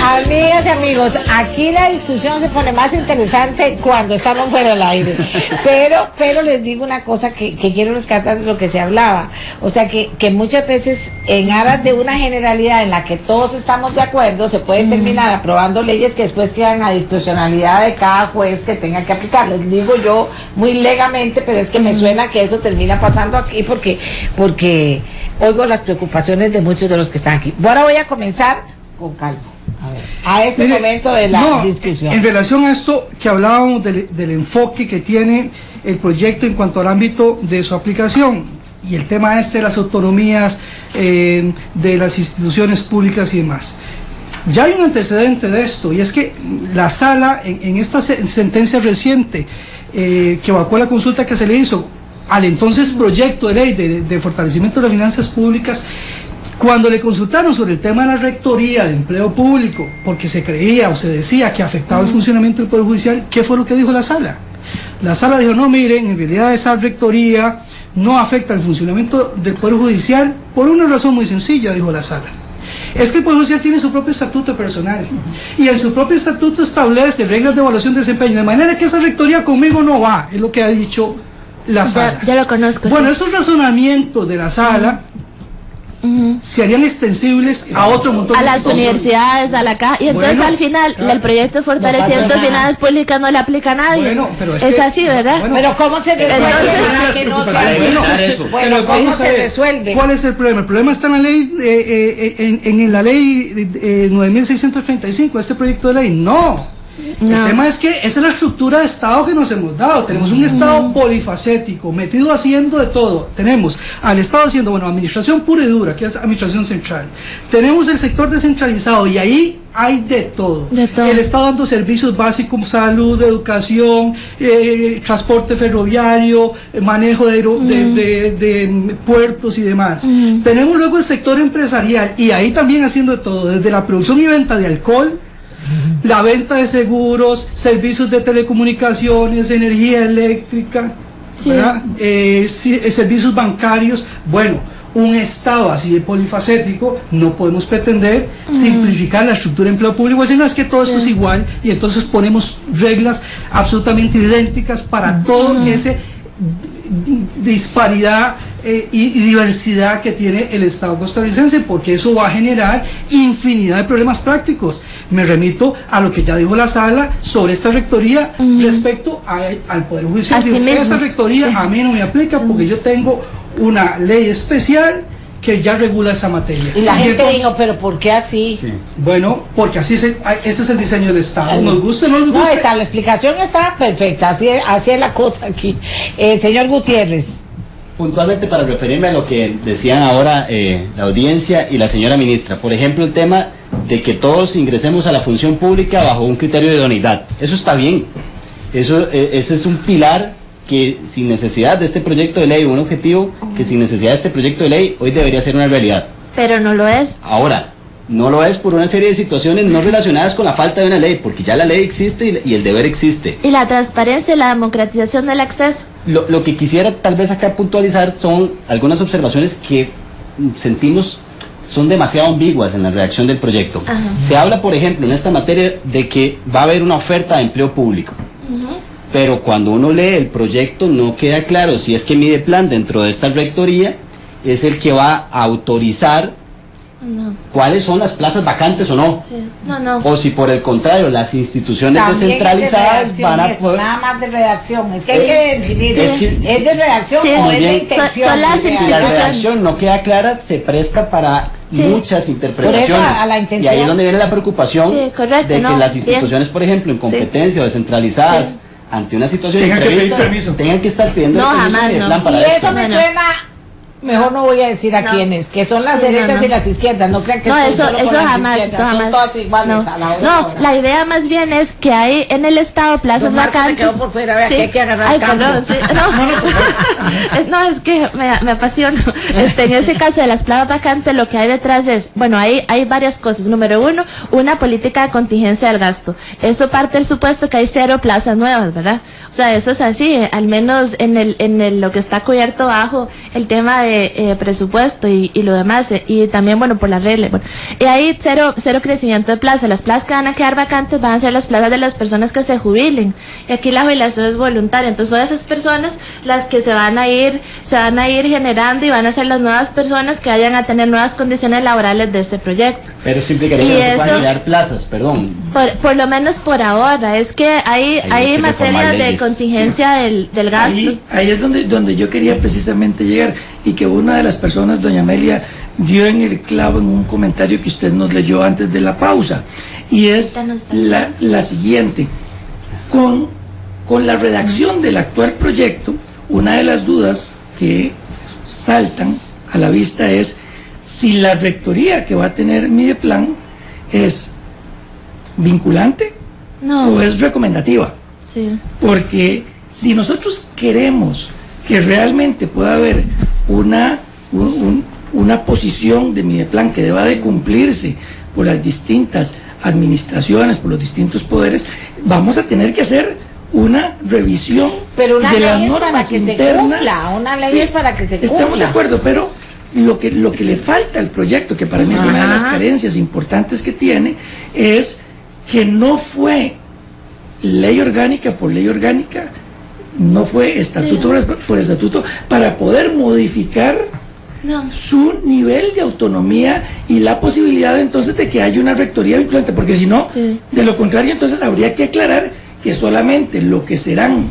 Amigas y amigos, aquí la discusión se pone más interesante cuando estamos fuera del aire, pero les digo una cosa que quiero rescatar de lo que se hablaba, o sea que muchas veces en aras de una generalidad en la que todos estamos de acuerdo, se pueden terminar aprobando leyes que después quedan a discrecionalidad de cada juez que tenga que aplicar. Les digo yo muy legamente, pero es que me suena que eso termina pasando aquí porque oigo las preocupaciones de muchos de los que están aquí. Ahora voy a comenzar con calma. A este momento de la discusión. En relación a esto que hablábamos del enfoque que tiene el proyecto en cuanto al ámbito de su aplicación y el tema de las autonomías de las instituciones públicas y demás. Ya hay un antecedente de esto, y es que la sala en esta sentencia reciente que evacuó la consulta que se le hizo al entonces proyecto de ley de fortalecimiento de las finanzas públicas, cuando le consultaron sobre el tema de la rectoría de empleo público, porque se creía o se decía que afectaba el funcionamiento del Poder Judicial, ¿qué fue lo que dijo la sala? La sala dijo, no, miren, en realidad esa rectoría no afecta el funcionamiento del Poder Judicial por una razón muy sencilla, dijo la sala. Es que el Poder Judicial tiene su propio estatuto personal y en su propio estatuto establece reglas de evaluación de desempeño, de manera que esa rectoría conmigo no va, es lo que ha dicho la sala. Ya lo conozco. Bueno, sí. esos razonamientos de la sala se harían extensibles a otro montón a de las instituciones. universidades, a la CA, y entonces Bueno, al final claro, el proyecto de fortalecimiento de finanzas públicas no le aplica a nadie. Bueno, pero es es que- así, ¿verdad? bueno, Pero ¿cómo se resuelve? Entonces- Que no Bueno, sea así. eso. Bueno, pero ¿cómo vamos a se ver, resuelve? ¿Cuál es el problema? El problema está en la ley, en la ley 9635, este proyecto de ley. No. No. El tema es que esa es la estructura de Estado que nos hemos dado. Tenemos un Estado polifacético, metido haciendo de todo. Tenemos al Estado haciendo, bueno, administración pura y dura, que es administración central. Tenemos el sector descentralizado y ahí hay de todo. De todo. El Estado dando servicios básicos, salud, educación, transporte ferroviario, manejo de puertos y demás. Tenemos luego el sector empresarial y ahí también haciendo de todo, desde la producción y venta de alcohol, la venta de seguros, servicios de telecomunicaciones, energía eléctrica, Sí. ¿verdad? Servicios bancarios. Bueno, un Estado así de polifacético, no podemos pretender simplificar la estructura de empleo público, sino es que todo esto es igual y entonces ponemos reglas absolutamente idénticas para todo ese disparidad y diversidad que tiene el Estado costarricense, porque eso va a generar infinidad de problemas prácticos. Me remito a lo que ya dijo la sala sobre esta rectoría respecto al Poder Judicial. Así Digo, mismo, esa rectoría sí. a mí no me aplica porque yo tengo una ley especial que ya regula esa materia. Y la gente entonces, dijo, pero ¿por qué así? bueno, porque ese es el diseño del Estado. Nos gusta o no nos No, gusta. la explicación está perfecta, así es la cosa aquí. Señor Gutiérrez. Puntualmente para referirme a lo que decían ahora la audiencia y la señora ministra, por ejemplo el tema de que todos ingresemos a la función pública bajo un criterio de idoneidad, eso está bien, ese es un pilar que sin necesidad de este proyecto de ley, un objetivo que sin necesidad de este proyecto de ley hoy debería ser una realidad. Pero no lo es. Ahora, no lo es por una serie de situaciones no relacionadas con la falta de una ley, porque ya la ley existe y el deber existe. Y la transparencia y la democratización del acceso. Lo que quisiera tal vez acá puntualizar son algunas observaciones que sentimos son demasiado ambiguas en la redacción del proyecto. Ajá. Se habla, por ejemplo, en esta materia de que va a haber una oferta de empleo público. Pero cuando uno lee el proyecto no queda claro si es que Mideplan dentro de esta rectoría es el que va a autorizar No. cuáles son las plazas vacantes o no. Sí. No. O si por el contrario las instituciones También descentralizadas es de van a redacción, poder... nada más de redacción, es que hay que definir, Es que- ¿es de redacción Sí. o Muy es de bien. intención? Son las O sea, Si la instituciones. redacción no queda clara, se presta para Sí. muchas interpretaciones. Por eso, a la y intención. ahí es donde viene la preocupación Sí, correcto, de que no, las bien. instituciones, por ejemplo, en competencia o descentralizadas, Sí. ante una situación Tengan que imprevista, pedir permiso. tengan que estar pidiendo No, el permiso jamás, de no. plan para Y esto. eso me No, no. suena, mejor no voy a decir a No. quiénes, que son las Sí, derechas no. y las izquierdas, no crean que No, estoy eso solo con las jamás, izquierdas, eso son jamás. todas iguales No, a la hora de no, la hora. la idea más bien es que hay en el Estado plazas Don Marcos se vacantes. quedó por fuera, vea que hay que agarrar Ay, cambio. perdón, sí, no, es que me apasiono. En ese caso de las plazas vacantes, lo que hay detrás es, bueno, hay varias cosas. Número uno, una política de contingencia del gasto. Eso parte del supuesto que hay 0 plazas nuevas, ¿verdad? O sea, eso es así, al menos lo que está cubierto bajo el tema de presupuesto y lo demás, y también, bueno, por la regla. Bueno, y hay cero crecimiento de plazas. Las plazas que van a quedar vacantes van a ser las plazas de las personas que se jubilen. Y aquí la jubilación es voluntaria. Entonces, todas esas personas, las que se van a ir generando y van a ser las nuevas personas que vayan a tener nuevas condiciones laborales de este proyecto. Pero eso implicaría Y que no se puedan eso- crear plazas, perdón. Por lo menos por ahora. Es que hay que materia reformar de leyes. contingencia del gasto. Ahí es donde yo quería precisamente llegar, y que una de las personas, doña Amelia, dio en el clavo en un comentario que usted nos leyó antes de la pausa, y es Ahorita no está. la siguiente. Con la redacción del actual proyecto, una de las dudas que saltan a la vista es si la rectoría que va a tener Mideplan es vinculante No. o es recomendativa. Sí. Porque si nosotros queremos que realmente pueda haber una posición de Mideplan que deba de cumplirse por las distintas administraciones, por los distintos poderes, vamos a tener que hacer una revisión Pero una de las ley es para normas que se internas. cumpla, una ley Sí, es para que se Estamos de cumpla. acuerdo, pero lo que le falta al proyecto, que para mí es una de las carencias importantes que tiene, es que no fue ley orgánica por ley orgánica, no fue estatuto por estatuto, para poder modificar su nivel de autonomía y la posibilidad entonces de que haya una rectoría vinculante, porque si no, de lo contrario, entonces habría que aclarar que solamente lo que serán,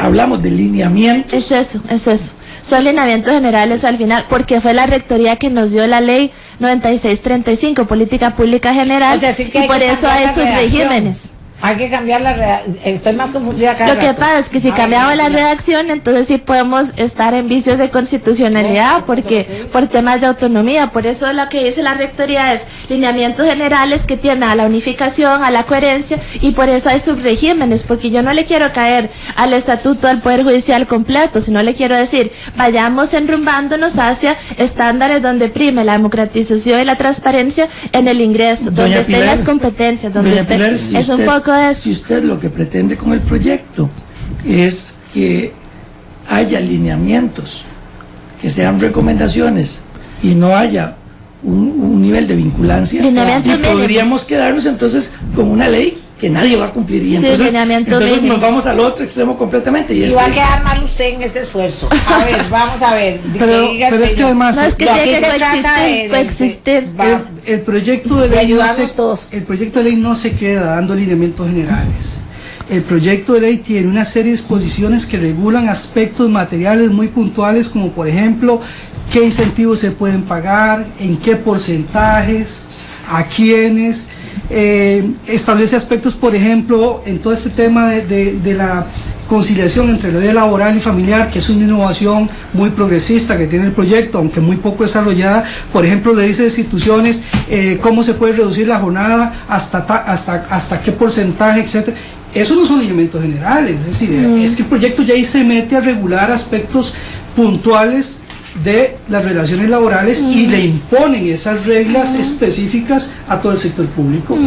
hablamos de lineamientos. Es eso. Son lineamientos generales al final, porque fue la rectoría que nos dio la ley 9635, Política Pública General, O sea, sí que y por eso hay sus regímenes. Hay que cambiar estoy más confundida acá. Lo que pasa es que si cambiamos la redacción, entonces sí podemos estar en vicios de constitucionalidad, porque por temas de autonomía. Por eso lo que dice la rectoría es lineamientos generales que tienden a la unificación, a la coherencia, y por eso hay subregímenes, porque yo no le quiero caer al estatuto del Poder Judicial completo, sino le quiero decir, vayamos enrumbándonos hacia estándares donde prime la democratización y la transparencia en el ingreso, donde estén las competencias, donde esté, es un poco. Si usted lo que pretende con el proyecto es que haya lineamientos, que sean recomendaciones y no haya un nivel de vinculancia, y podríamos quedarnos entonces con una ley que nadie va a cumplir, y entonces nos vamos al otro extremo completamente. Y va a quedar mal usted en ese esfuerzo. A ver, vamos a ver. Pero es que además, no, es que tiene que coexistir. El proyecto de ley no se queda dando lineamientos generales. El proyecto de ley tiene una serie de disposiciones que regulan aspectos materiales muy puntuales, como por ejemplo, qué incentivos se pueden pagar, en qué porcentajes, a quiénes. Establece aspectos, por ejemplo, en todo este tema de la conciliación entre la vida laboral y familiar, que es una innovación muy progresista que tiene el proyecto, aunque muy poco desarrollada. Por ejemplo, le dice a instituciones cómo se puede reducir la jornada, hasta qué porcentaje, etcétera. Eso no son lineamientos generales, es decir, es que el proyecto ya ahí se mete a regular aspectos puntuales de las relaciones laborales y le imponen esas reglas específicas a todo el sector público.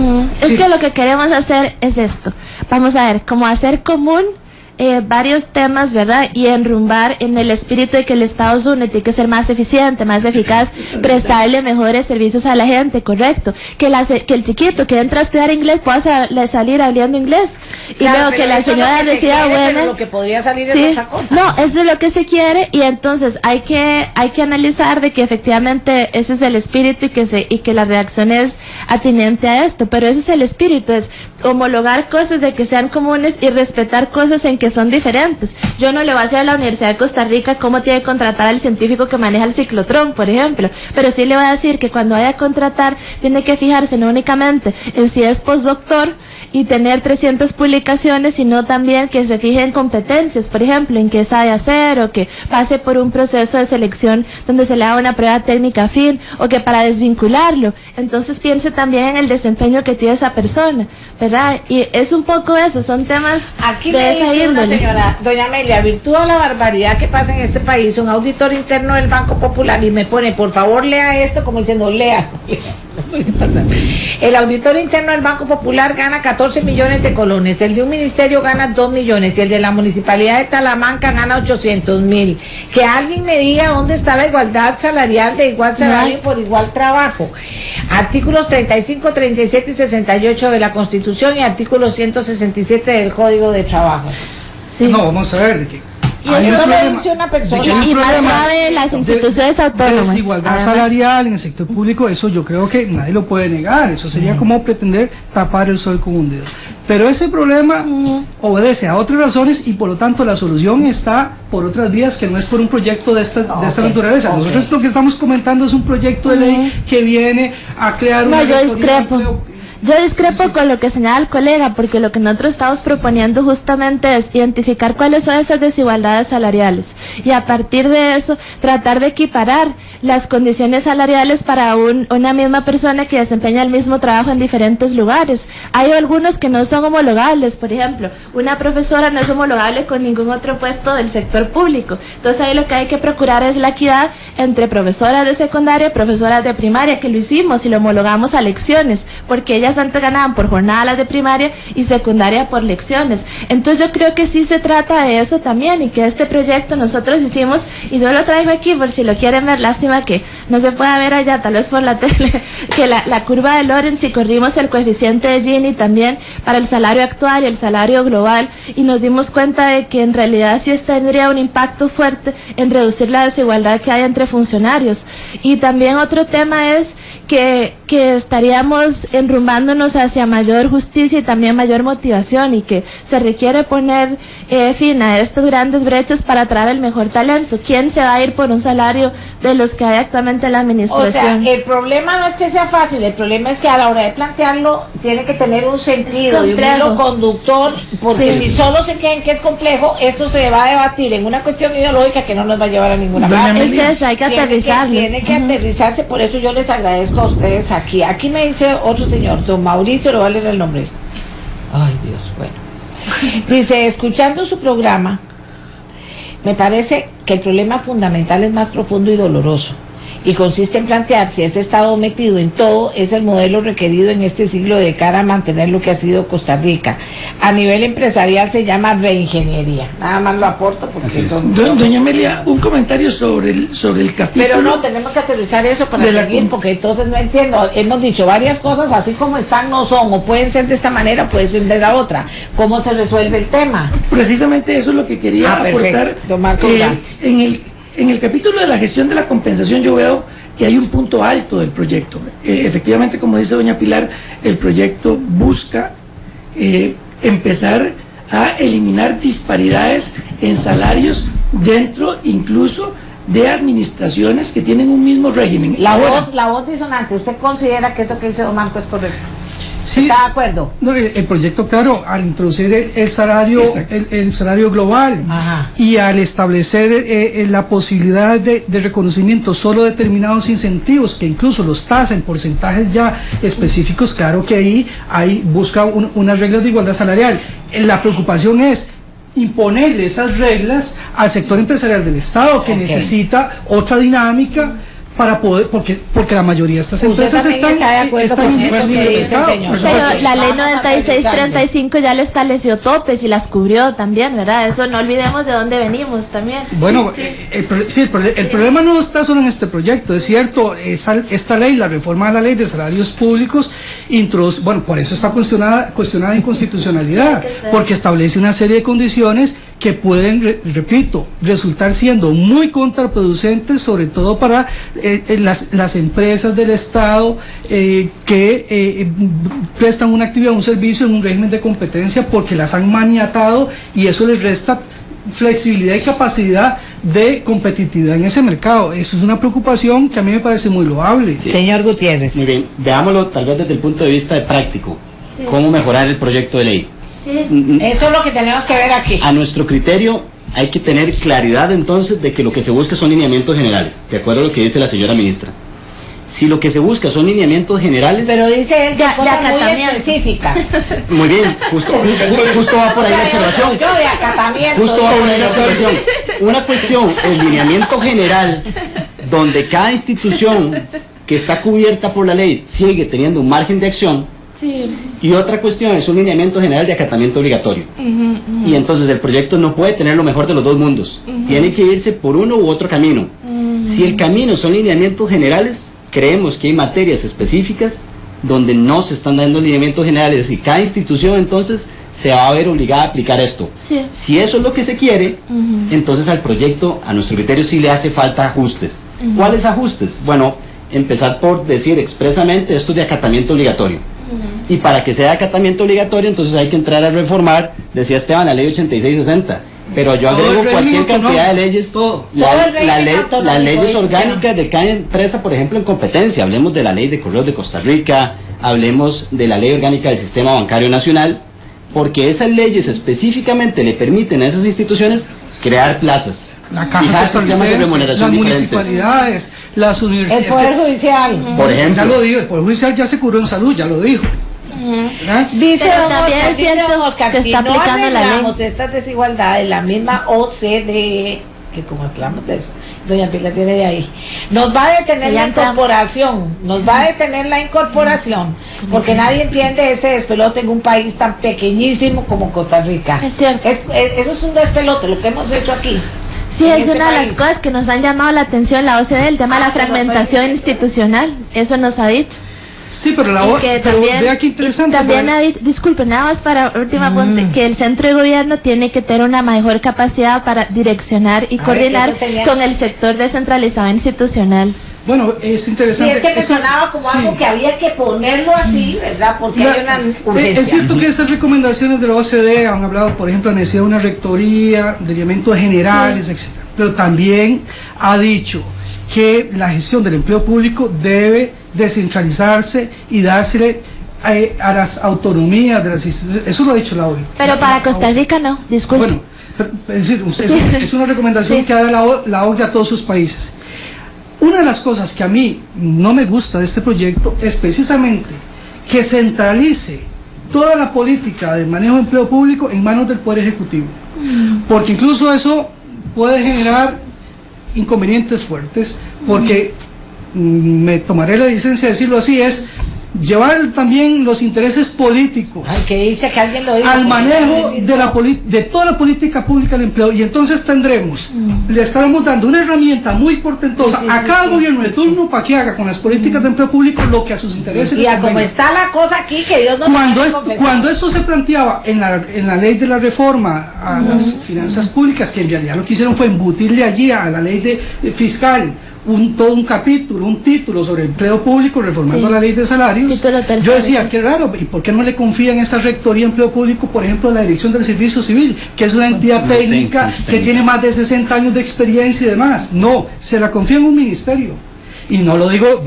Es que lo que queremos hacer es esto. Vamos a ver, cómo hacer común varios temas, ¿verdad? Y enrumbar en el espíritu de que el Estado es uno, tiene que ser más eficiente, más eficaz, prestarle mejores servicios a la gente, correcto. Que el chiquito que entra a estudiar inglés pueda salir hablando inglés. Y luego que la señora decida, bueno, pero lo que podría salir es otra cosa. No, eso es lo que se quiere, y entonces hay que analizar de que efectivamente ese es el espíritu y que la redacción es atinente a esto, pero ese es el espíritu, es homologar cosas de que sean comunes y respetar cosas en que son diferentes. Yo no le voy a decir a la Universidad de Costa Rica cómo tiene que contratar al científico que maneja el ciclotrón, por ejemplo, pero sí le voy a decir que cuando vaya a contratar tiene que fijarse no únicamente en si es postdoctor y tener 300 publicaciones, sino también que se fije en competencias, por ejemplo, en qué sabe hacer, o que pase por un proceso de selección donde se le haga una prueba técnica afín, o que para desvincularlo, entonces piense también en el desempeño que tiene esa persona, ¿verdad? Y es un poco eso, son temas aquí de esa índole. Señora, doña Amelia, virtud de la barbaridad que pasa en este país, un auditor interno del Banco Popular y me pone, por favor lea esto, como diciendo, lea. El auditor interno del Banco Popular gana 14 millones de colones, el de un ministerio gana 2 millones y el de la municipalidad de Talamanca gana 800,000. Que alguien me diga dónde está la igualdad salarial de igual salario por igual trabajo. Artículos 35, 37 y 68 de la Constitución y artículo 167 del Código de Trabajo. Sí. No, vamos a ver de qué. Y eso lo dice una persona. Y más grave las instituciones autónomas. Desigualdad salarial en el sector público, eso yo creo que nadie lo puede negar. Eso sería como pretender tapar el sol con un dedo. Pero ese problema obedece a otras razones y por lo tanto la solución está por otras vías que no es por un proyecto de esta naturaleza. Nosotros lo que estamos comentando es un proyecto de ley que viene a crear una... Yo discrepo con lo que señala el colega, porque lo que nosotros estamos proponiendo justamente es identificar cuáles son esas desigualdades salariales y a partir de eso tratar de equiparar las condiciones salariales para una misma persona que desempeña el mismo trabajo en diferentes lugares. Hay algunos que no son homologables, por ejemplo, una profesora no es homologable con ningún otro puesto del sector público. Entonces ahí lo que hay que procurar es la equidad entre profesoras de secundaria y profesoras de primaria, que lo hicimos y lo homologamos a lecciones, porque ella días antes ganaban por jornada las de primaria y secundaria por lecciones. Entonces yo creo que sí se trata de eso también, y que este proyecto nosotros hicimos, y yo lo traigo aquí por si lo quieren ver. Lástima que no se pueda ver allá, tal vez por la tele, que la curva de Lorenz, y corrimos el coeficiente de Gini también para el salario actual y el salario global, y nos dimos cuenta de que en realidad sí tendría un impacto fuerte en reducir la desigualdad que hay entre funcionarios. Y también otro tema es que estaríamos enrumbándonos hacia mayor justicia y también mayor motivación, y que se requiere poner fin a estas grandes brechas para atraer el mejor talento. ¿Quién se va a ir por un salario de los que hay actualmente en la administración? O sea, el problema no es que sea fácil, el problema es que a la hora de plantearlo tiene que tener un sentido y un hilo conductor, porque si solo se creen que es complejo, esto se va a debatir en una cuestión ideológica que no nos va a llevar a ninguna parte. Es eso, hay que aterrizarlo. Tiene que aterrizarse, por eso yo les agradezco a ustedes aquí. Aquí me dice otro señor, don Mauricio, le voy a leer el nombre. Ay, Dios, bueno. Dice, escuchando su programa, me parece que el problema fundamental es más profundo y doloroso, y consiste en plantear si ese Estado metido en todo es el modelo requerido en este siglo de cara a mantener lo que ha sido Costa Rica. A nivel empresarial se llama reingeniería. Nada más lo aporto porque doña Amelia, un comentario sobre el capítulo. Pero no, tenemos que aterrizar eso para seguir, porque entonces no entiendo. Hemos dicho varias cosas, así como están no son, o pueden ser de esta manera, o pueden ser de la otra. ¿Cómo se resuelve el tema? Precisamente eso es lo que quería aportar. Don Marco, en el capítulo de la gestión de la compensación yo veo que hay un punto alto del proyecto. Efectivamente, como dice doña Pilar, el proyecto busca empezar a eliminar disparidades en salarios dentro incluso de administraciones que tienen un mismo régimen. La voz disonante, ¿usted considera que eso que dice don Marco es correcto? Sí, ¿Está de acuerdo? No, el proyecto, claro, al introducir el salario global, y al establecer la posibilidad de reconocimiento solo de determinados incentivos, que incluso los tasa en porcentajes ya específicos, claro que ahí busca unas reglas de igualdad salarial. La preocupación es imponerle esas reglas al sector empresarial del Estado, que necesita otra dinámica para poder, porque la mayoría de estas empresas están de acuerdo con eso que dice el señor. Pero la ley 9635 ya le estableció topes y las cubrió también, ¿verdad? Eso no olvidemos de dónde venimos también. Bueno, el problema no está solo en este proyecto, es cierto, esta ley, la reforma de la ley de salarios públicos, por eso está cuestionada en constitucionalidad, porque establece una serie de condiciones que pueden, repito, resultar siendo muy contraproducentes, sobre todo para las empresas del Estado que prestan una actividad, un servicio en un régimen de competencia, porque las han maniatado y eso les resta flexibilidad y capacidad de competitividad en ese mercado. Eso es una preocupación que a mí me parece muy loable. Sí. Señor Gutiérrez. Muy bien, veámoslo tal vez desde el punto de vista de práctico. Sí. ¿Cómo mejorar el proyecto de ley? Sí. Eso es lo que tenemos que ver aquí. A nuestro criterio hay que tener claridad entonces de que lo que se busca son lineamientos generales, de acuerdo a lo que dice la señora ministra. Si lo que se busca son lineamientos generales... Pero dice él que cosas muy específicas. Muy bien, justo va por ahí la observación. Yo de acatamiento. Justo va por ahí la observación. Una cuestión, el lineamiento general, donde cada institución que está cubierta por la ley sigue teniendo un margen de acción. Sí. Y otra cuestión es un lineamiento general de acatamiento obligatorio. Y entonces el proyecto no puede tener lo mejor de los dos mundos. Tiene que irse por uno u otro camino. Si el camino son lineamientos generales, creemos que hay materias específicas donde no se están dando lineamientos generales y cada institución entonces se va a ver obligada a aplicar esto. Sí. Si eso es lo que se quiere, entonces al proyecto, a nuestro criterio, sí le hace falta ajustes. ¿Cuáles ajustes? Bueno, empezar por decir expresamente esto de acatamiento obligatorio. Y para que sea acatamiento obligatorio, entonces hay que entrar a reformar, decía Esteban, la ley 8660. Pero yo agrego cualquier cantidad de leyes, las leyes orgánicas de cada empresa, por ejemplo, en competencia. Hablemos de la ley de correos de Costa Rica, hablemos de la ley orgánica del Sistema Bancario Nacional, porque esas leyes específicamente le permiten a esas instituciones crear plazas. La Caja Costarricense, de remuneración las diferentes. municipalidades, las universidades. El Poder Judicial. Por ejemplo. Ya lo dijo, el Poder Judicial ya se curó en salud, ya lo dijo. Dice Pero también es cierto Oscar, que si está no aplicando la ley. arreglamos estas desigualdades, la misma OCDE que como hablamos de eso, doña Pilar viene de ahí, nos va a detener la incorporación, porque nadie entiende este despelote en un país tan pequeñísimo como Costa Rica. Es cierto. Eso es un despelote, lo que hemos hecho aquí. Sí, es una de las cosas que nos han llamado la atención la OCDE, el tema de la fragmentación institucional, eso nos ha dicho. Sí, pero vea qué interesante. También ha dicho, disculpe, nada más para última punto, que el centro de gobierno tiene que tener una mejor capacidad para direccionar y coordinar con el sector descentralizado institucional. Bueno, es interesante. Sí, es que me sonaba como algo que había que ponerlo así, ¿verdad? Porque hay una urgencia. Es cierto que estas recomendaciones de la OCDE han hablado, por ejemplo, de la necesidad de una rectoría, de lineamientos generales, etc. Pero también ha dicho que la gestión del empleo público debe descentralizarse y dársele a las autonomías de las instituciones. Eso lo ha dicho la OEA. Pero para Costa Rica no, disculpe. Bueno, es decir, es una recomendación que ha dado la OCDE a todos sus países. Una de las cosas que a mí no me gusta de este proyecto es precisamente que centralice toda la política de manejo de empleo público en manos del Poder Ejecutivo. Porque incluso eso puede generar inconvenientes fuertes, porque me tomaré la licencia de decirlo así, es llevar también los intereses políticos al manejo de toda la política pública del empleo, y entonces le estaremos dando una herramienta muy portentosa a cada gobierno de turno para que haga con las políticas de empleo público lo que a sus intereses. Y a como está la cosa aquí, que Dios nos cuando esto se planteaba en la ley de la reforma a las finanzas públicas, que en realidad lo que hicieron fue embutirle allí a la ley fiscal todo un capítulo, un título sobre empleo público, reformando la ley de salarios. Yo decía, qué raro, ¿y por qué no le confían esa rectoría de empleo público, por ejemplo, a la Dirección del Servicio Civil, que es una entidad técnica que tiene más de 60 años de experiencia y demás? No, se la confía en un ministerio. Y no lo digo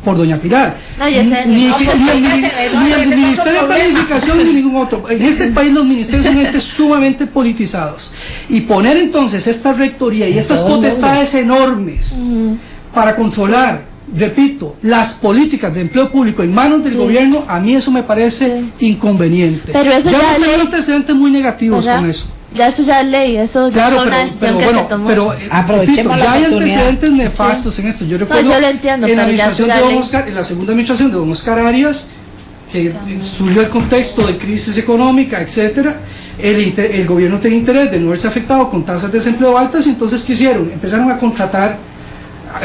por doña Pilar, no, yo sé, ni el Ministerio de Planificación ni ningún otro. En este país los ministerios son entes sumamente politizados, y poner entonces esta rectoría y estas potestades enormes para controlar, repito, las políticas de empleo público en manos del gobierno, a mí eso me parece inconveniente. Pero eso ya hemos tenido antecedentes muy negativos con eso. Ya eso ya es ley, eso ya fue una decisión que se tomó. Pero aprovechemos ya hay antecedentes nefastos en esto. Yo recuerdo yo lo entiendo, en la segunda administración de don Oscar Arias, que estudió el contexto de crisis económica, etcétera, el gobierno tenía interés de no verse afectado con tasas de desempleo altas, y entonces ¿qué hicieron? Empezaron a contratar,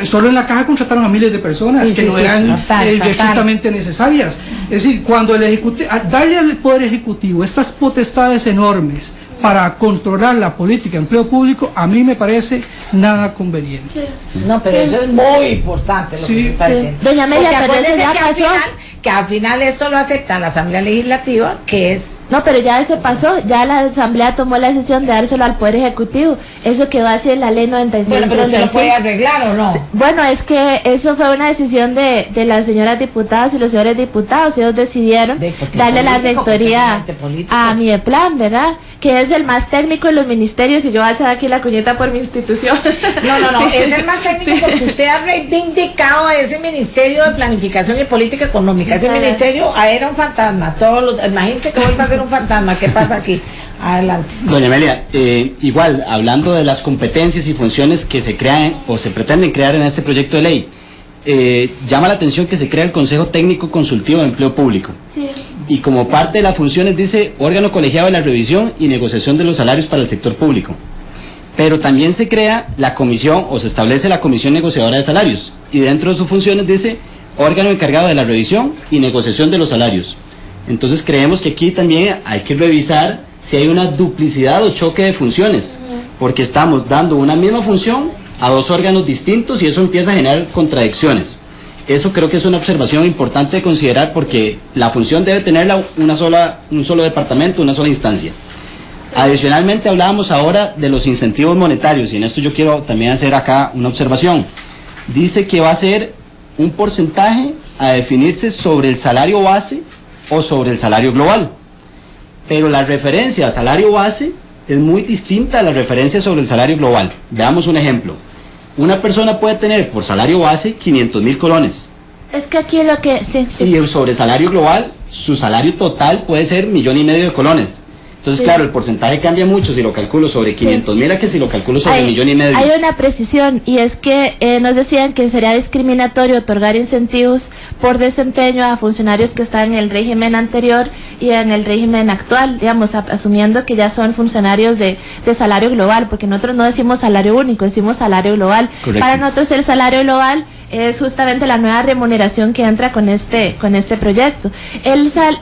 solo en la caja contrataron a miles de personas que no eran estrictamente necesarias. Es decir, cuando el ejecutivo, darle al Poder Ejecutivo estas potestades enormes para controlar la política de empleo público, a mí me parece nada conveniente. No, pero eso es muy importante lo que se está diciendo. Doña Amelia, pero eso ya pasó. Que al final esto lo acepta la Asamblea Legislativa, que es... No, pero ya eso pasó, ya la Asamblea tomó la decisión de dárselo al Poder Ejecutivo. Eso quedó así en la ley 96. Bueno, pero ¿usted lo puede arreglar o no? Bueno, es que eso fue una decisión de las señoras diputadas y los señores diputados. Ellos decidieron darle la rectoría a Mieplan, ¿verdad? Que es el más técnico de los ministerios, y yo voy a hacer aquí la cuñeta por mi institución. No, es el más técnico porque usted ha reivindicado a ese Ministerio de Planificación y Política Económica. Ese ministerio era un fantasma. Imagínense que vuelva a ser un fantasma. ¿Qué pasa aquí? Adelante. Doña Amelia, igual, hablando de las competencias y funciones que se crean o se pretenden crear en este proyecto de ley, llama la atención que se crea el Consejo Técnico Consultivo de Empleo Público. Sí. Y como parte de las funciones dice órgano colegiado de la revisión y negociación de los salarios para el sector público. Pero también se crea la comisión, o se establece la comisión negociadora de salarios, y dentro de sus funciones dice órgano encargado de la revisión y negociación de los salarios. Entonces creemos que aquí también hay que revisar si hay una duplicidad o choque de funciones, porque estamos dando una misma función a dos órganos distintos y eso empieza a generar contradicciones. Eso creo que es una observación importante de considerar, porque la función debe tenerla un solo departamento, una sola instancia. Adicionalmente hablábamos ahora de los incentivos monetarios, y en esto yo quiero también hacer acá una observación. Dice que va a ser un porcentaje a definirse sobre el salario base o sobre el salario global, pero la referencia a salario base es muy distinta a la referencia sobre el salario global. Veamos un ejemplo. Una persona puede tener por salario base 500,000 colones. Es que aquí lo que... Y sobre salario global, su salario total puede ser 1,5 millones de colones. Entonces, claro, el porcentaje cambia mucho si lo calculo sobre 500.000 a que si lo calculo sobre 1,5 millones. Hay una precisión, y es que nos decían que sería discriminatorio otorgar incentivos por desempeño a funcionarios que están en el régimen anterior y en el régimen actual, digamos, asumiendo que ya son funcionarios de salario global, porque nosotros no decimos salario único, decimos salario global. Correcto. Para nosotros el salario global es justamente la nueva remuneración que entra con este proyecto.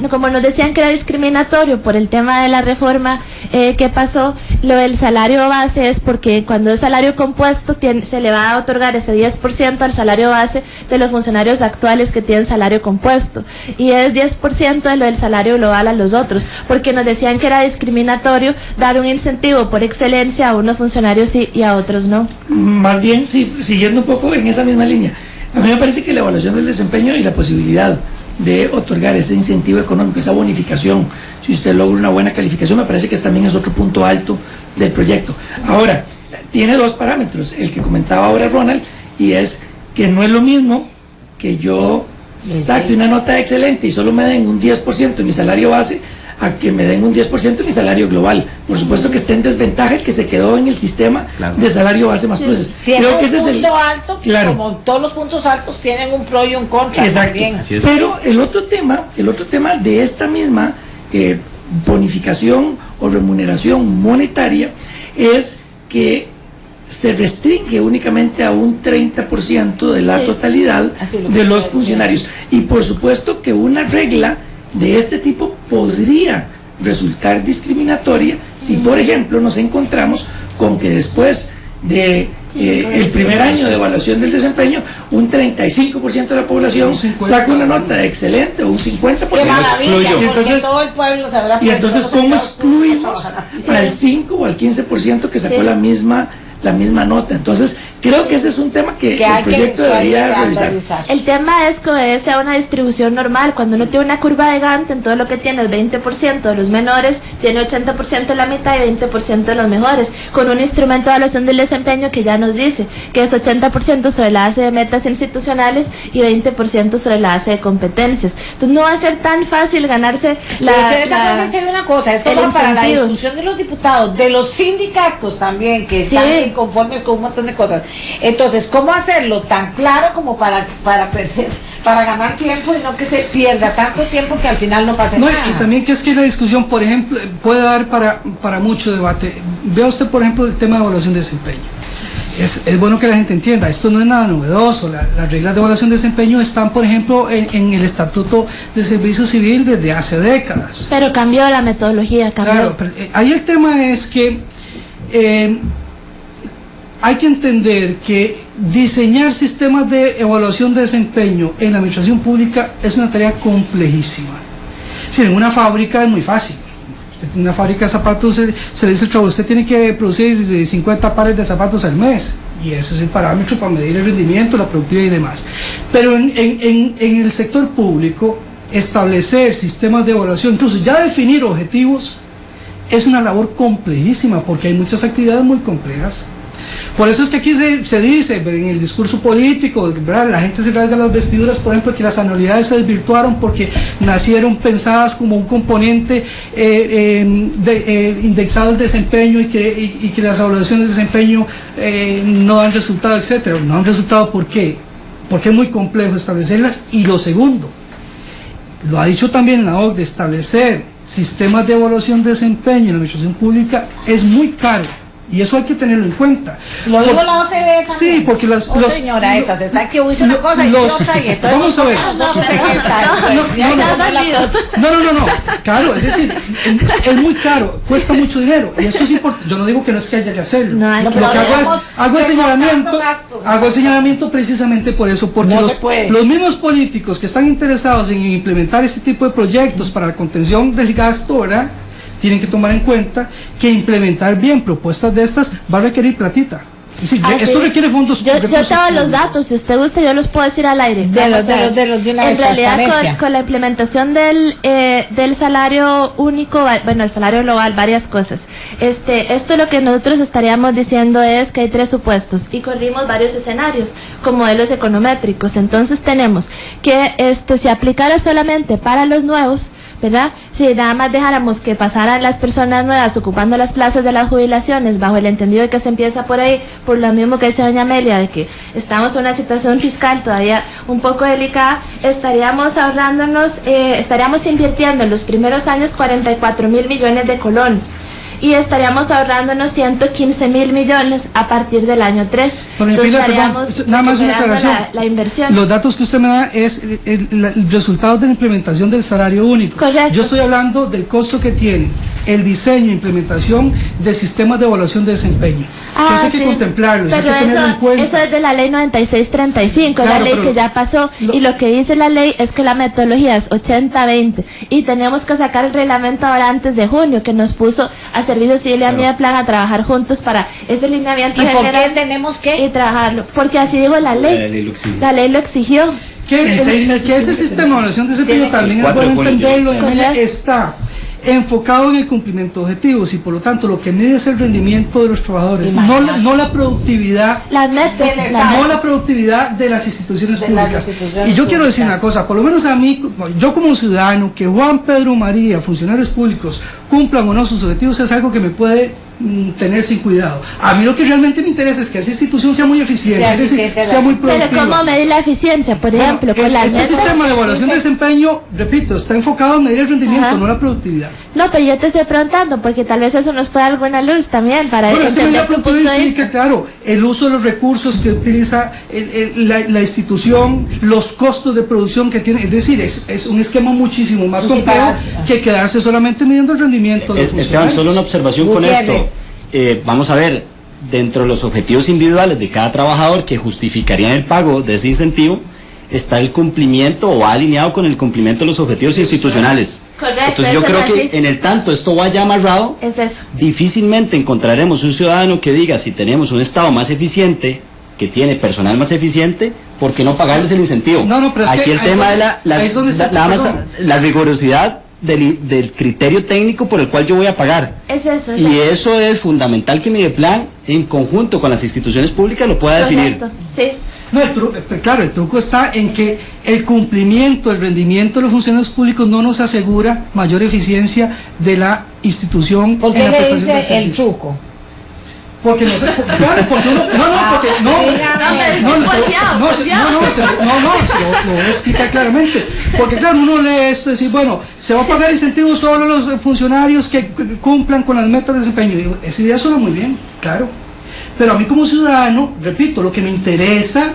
Como nos decían que era discriminatorio por el tema de la reforma que pasó, lo del salario base es porque cuando es salario compuesto se le va a otorgar ese 10% al salario base de los funcionarios actuales que tienen salario compuesto, y es 10% de lo del salario global a los otros, porque nos decían que era discriminatorio dar un incentivo por excelencia a unos funcionarios sí y a otros no. Más bien, sí, siguiendo un poco en esa misma línea, a mí me parece que la evaluación del desempeño y la posibilidad de otorgar ese incentivo económico, esa bonificación, si usted logra una buena calificación, me parece que también es otro punto alto del proyecto. Ahora, tiene dos parámetros, el que comentaba ahora Ronald, y es que no es lo mismo que yo saque una nota excelente y solo me den un 10% de mi salario base, a que me den un 10% de mi salario global. Por supuesto que esté en desventaja el que se quedó en el sistema de salario base más pluses. Tiene Creo que un ese es punto alto, claro. como todos los puntos altos tienen un pro y un contra. Exacto. También. Pero el otro tema de esta misma bonificación o remuneración monetaria es que se restringe únicamente a un 30% de la totalidad de los funcionarios. Y por supuesto que una regla de este tipo podría resultar discriminatoria si, por ejemplo, nos encontramos con que después de el primer año de evaluación del desempeño, un 35% de la población saca una nota de excelente o un 50%. ¡Qué maravilla! Y entonces, todo el pueblo se habrá y entonces ¿cómo excluimos al 5 o al 15% que sacó la misma nota? Entonces, creo que ese es un tema que el proyecto debería revisar. El tema es que obedece a una distribución normal. Cuando uno tiene una curva de Gantt, en todo lo que tiene el 20% de los menores, tiene 80% de la mitad y 20% de los mejores, con un instrumento de evaluación del desempeño que ya nos dice que es 80% sobre la base de metas institucionales y 20% sobre la base de competencias. Entonces no va a ser tan fácil ganarse Pero ustedes acuérdense de una cosa, esto va para la discusión de los diputados, de los sindicatos también, que están inconformes con un montón de cosas. Entonces, ¿cómo hacerlo tan claro como para ganar tiempo y no que se pierda tanto tiempo que al final no pase nada? Y también que es que la discusión, por ejemplo, puede dar para mucho debate. Vea usted, por ejemplo, el tema de evaluación de desempeño. Es bueno que la gente entienda, esto no es nada novedoso. Las reglas de evaluación de desempeño están, por ejemplo, en el Estatuto de Servicio Civil desde hace décadas. Pero cambió la metodología, cambió. Claro, pero, ahí el tema es que hay que entender que diseñar sistemas de evaluación de desempeño en la administración pública es una tarea complejísima. Si en una fábrica es muy fácil. Usted tiene una fábrica de zapatos, se le dice al trabajo, usted tiene que producir 50 pares de zapatos al mes. Y ese es el parámetro para medir el rendimiento, la productividad y demás. Pero en el sector público, establecer sistemas de evaluación, incluso ya definir objetivos, es una labor complejísima porque hay muchas actividades muy complejas. Por eso es que aquí se dice, en el discurso político, ¿verdad? La gente se rasga las vestiduras, por ejemplo, que las anualidades se desvirtuaron porque nacieron pensadas como un componente indexado al desempeño y que las evaluaciones de desempeño no dan resultado, etcétera. No dan resultado, ¿por qué? Porque es muy complejo establecerlas. Y lo segundo, lo ha dicho también la OCDE, establecer sistemas de evaluación de desempeño en la administración pública es muy caro. Y eso hay que tenerlo en cuenta. Lo digo la OCDE también. Sí, porque señora, esas está que hizo una cosa y otra y entonces vamos a ver. No. Claro, es decir, es muy caro, cuesta mucho dinero. Y eso es importante. Yo no digo que no es que haya que hacerlo. Lo que hago el señalamiento precisamente por eso, porque los mismos políticos que están interesados en implementar este tipo de proyectos para la contención del gasto, ¿verdad?, tienen que tomar en cuenta que implementar bien propuestas de estas va a requerir platita. Es decir, esto requiere fondos. Yo tengo los datos, si usted gusta yo los puedo decir al aire. De una vez, en realidad con la implementación del salario único, bueno, el salario global, varias cosas. Esto lo que nosotros estaríamos diciendo es que hay 3 supuestos y corrimos varios escenarios con modelos econométricos. Entonces tenemos que se aplicara solamente para los nuevos, ¿verdad? Si nada más dejáramos que pasaran las personas nuevas ocupando las plazas de las jubilaciones bajo el entendido de que se empieza por ahí, por lo mismo que dice doña Amelia, de que estamos en una situación fiscal todavía un poco delicada, estaríamos ahorrándonos, estaríamos invirtiendo en los primeros años 44.000 millones de colones. Y estaríamos ahorrándonos 115.000 millones a partir del año 3. Entonces estaríamos nada más una aclaración. La inversión. Los datos que usted me da es el resultado de la implementación del salario único. Correcto. Yo estoy hablando del costo que tiene el diseño e implementación de sistemas de evaluación de desempeño. Eso hay que contemplarlo, pero hay que tenerlo en cuenta. Eso es de la ley 9635, claro, la ley que ya pasó, y lo que dice la ley es que la metodología es 80-20 y tenemos que sacar el reglamento ahora antes de junio, que nos puso a Servicio Civil y a Mideplan a trabajar juntos para ese lineamiento ¿Y general. por qué tenemos que? Y trabajarlo, porque así dijo la ley. La ley lo exigió. Que ese sistema de evaluación de desempeño también es bueno entenderlo, está enfocado en el cumplimiento de objetivos y por lo tanto lo que mide es el rendimiento de los trabajadores, no la productividad, las metas, la productividad de las instituciones públicas. Y yo quiero decir una cosa, por lo menos a mí, yo como ciudadano, que Juan Pedro María, funcionarios públicos, cumplan o no sus objetivos es algo que me puede tener sin cuidado. A mí lo que realmente me interesa es que esa institución sea muy eficiente, sea muy productiva. Pero ¿cómo medir la eficiencia? Por ejemplo, con las este sistema de evaluación de desempeño, repito, está enfocado en medir el rendimiento, no la productividad. No, pero yo te estoy preguntando, porque tal vez eso nos pueda dar alguna luz también para entender tu punto de vista. Claro, el uso de los recursos que utiliza la institución, los costos de producción que tiene, es decir, es un esquema muchísimo más complejo que quedarse solamente midiendo el rendimiento de los funcionarios. Esteban, solo una observación con esto. Vamos a ver, dentro de los objetivos individuales de cada trabajador que justificarían el pago de ese incentivo, está el cumplimiento o va alineado con el cumplimiento de los objetivos institucionales. Correcto. Entonces yo creo que en el tanto esto vaya amarrado, difícilmente encontraremos un ciudadano que diga, si tenemos un Estado más eficiente, que tiene personal más eficiente, ¿por qué no pagarles el incentivo? No, pero aquí el tema de la rigurosidad del criterio técnico por el cual yo voy a pagar. Y eso es fundamental que Mideplan, en conjunto con las instituciones públicas, lo pueda definir. Sí. No, el truco está en que el cumplimiento, el rendimiento de los funcionarios públicos no nos asegura mayor eficiencia de la institución. ¿Por qué en la prestación del servicio? El truco? Porque no sé, claro, porque lo voy a explicar claramente. Porque claro, uno lee esto y dice, bueno, se va a pagar incentivos solo a los funcionarios que cumplan con las metas de desempeño. Y esa idea suena muy bien, claro. Pero a mí como ciudadano, repito, lo que me interesa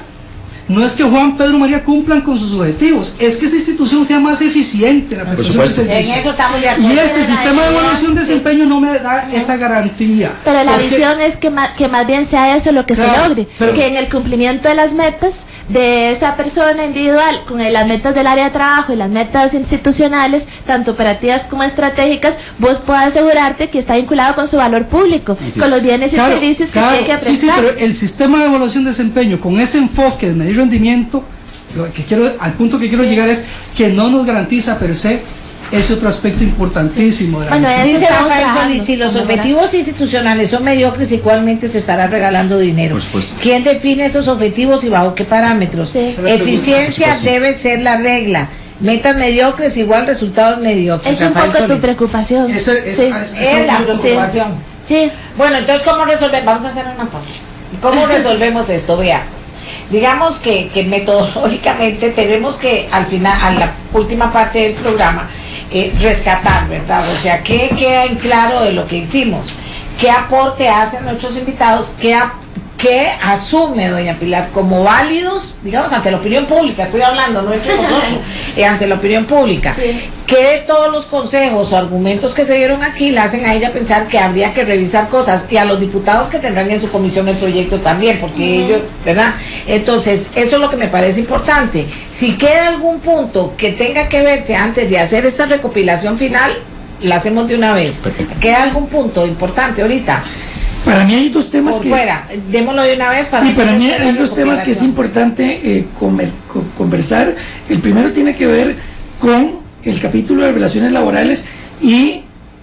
no es que Juan Pedro María cumplan con sus objetivos, es que esa institución sea más eficiente en la prestación de servicios. En eso estamos de acuerdo. Y ese sistema de evaluación de desempeño no me da esa garantía. Pero la visión es que más bien sea eso lo que se logre, que en el cumplimiento de las metas de esa persona individual, con las metas del área de trabajo y las metas institucionales, tanto operativas como estratégicas, vos puedas asegurarte que está vinculado con su valor público, con los bienes y servicios que tiene que prestar. Sí, pero el sistema de evaluación de desempeño, con ese enfoque de medir rendimiento, al punto que quiero llegar es que no nos garantiza per se ese otro aspecto importantísimo de la dice Rafael Solís, si los objetivos institucionales son mediocres, igualmente se estará regalando dinero. ¿Quién define esos objetivos y bajo qué parámetros? Eficiencia debe ser la regla. Metas mediocres igual resultados mediocres. Es un poco tu preocupación. Es la preocupación. Sí. Bueno, entonces ¿cómo resolvemos? Vamos a hacer una pausa. ¿Cómo resolvemos esto? Vea, digamos que metodológicamente tenemos que al final, a la última parte del programa, rescatar, ¿verdad? O sea, ¿qué queda en claro de lo que hicimos? ¿Qué aporte hacen nuestros invitados? ¿Qué asume doña Pilar como válidos, digamos, ante la opinión pública? Estoy hablando, no entre nosotros, ante la opinión pública. ¿Qué de todos los consejos o argumentos que se dieron aquí le hacen a ella pensar que habría que revisar cosas? Y a los diputados que tendrán en su comisión el proyecto también, porque ellos, ¿verdad? Entonces, eso es lo que me parece importante. Si queda algún punto que tenga que verse antes de hacer esta recopilación final, la hacemos de una vez. ¿Queda algún punto importante ahorita? Para mí hay dos temas por fuera, démoslo de una vez para... Sí, para mí hay dos temas que es importante conversar. El primero tiene que ver con el capítulo de relaciones laborales y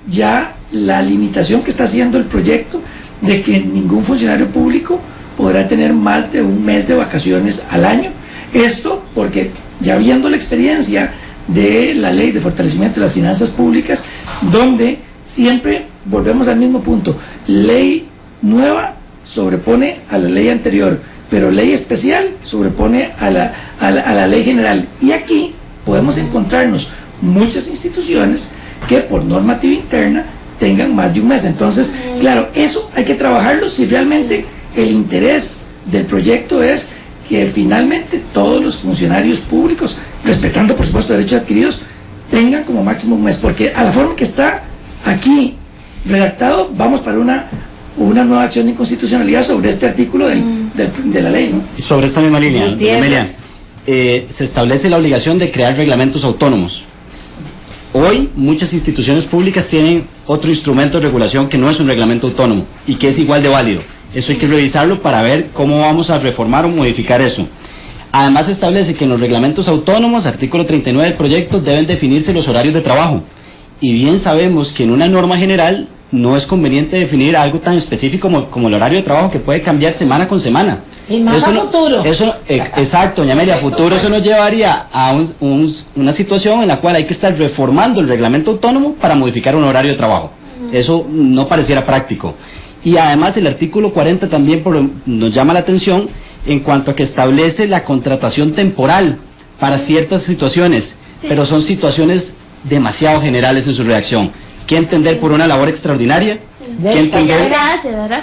ya la limitación que está haciendo el proyecto de que ningún funcionario público podrá tener más de un mes de vacaciones al año. Esto porque ya viendo la experiencia de la ley de fortalecimiento de las finanzas públicas, donde siempre volvemos al mismo punto, ley nueva sobrepone a la ley anterior, pero ley especial sobrepone a la ley general. Y aquí podemos encontrarnos muchas instituciones que por normativa interna tengan más de un mes. Entonces, claro, eso hay que trabajarlo si realmente el interés del proyecto es que finalmente todos los funcionarios públicos, respetando por supuesto derechos adquiridos, tengan como máximo un mes, porque a la forma que está aquí redactado, vamos para una nueva acción de inconstitucionalidad sobre este artículo de la ley, ¿no? Sobre esta misma línea, doña Amelia, se establece la obligación de crear reglamentos autónomos. Hoy muchas instituciones públicas tienen otro instrumento de regulación que no es un reglamento autónomo y que es igual de válido. Eso hay que revisarlo para ver cómo vamos a reformar o modificar eso. Además se establece que en los reglamentos autónomos, artículo 39 del proyecto, deben definirse los horarios de trabajo. Y bien sabemos que en una norma general no es conveniente definir algo tan específico como el horario de trabajo, que puede cambiar semana con semana. Y más eso a futuro. Exacto, doña Amelia, a futuro eso nos llevaría a una situación en la cual hay que estar reformando el reglamento autónomo para modificar un horario de trabajo. Eso no pareciera práctico. Y además el artículo 40 también nos llama la atención en cuanto a que establece la contratación temporal para ciertas situaciones, pero son situaciones demasiado generales en su redacción. ¿Qué entender por una labor extraordinaria?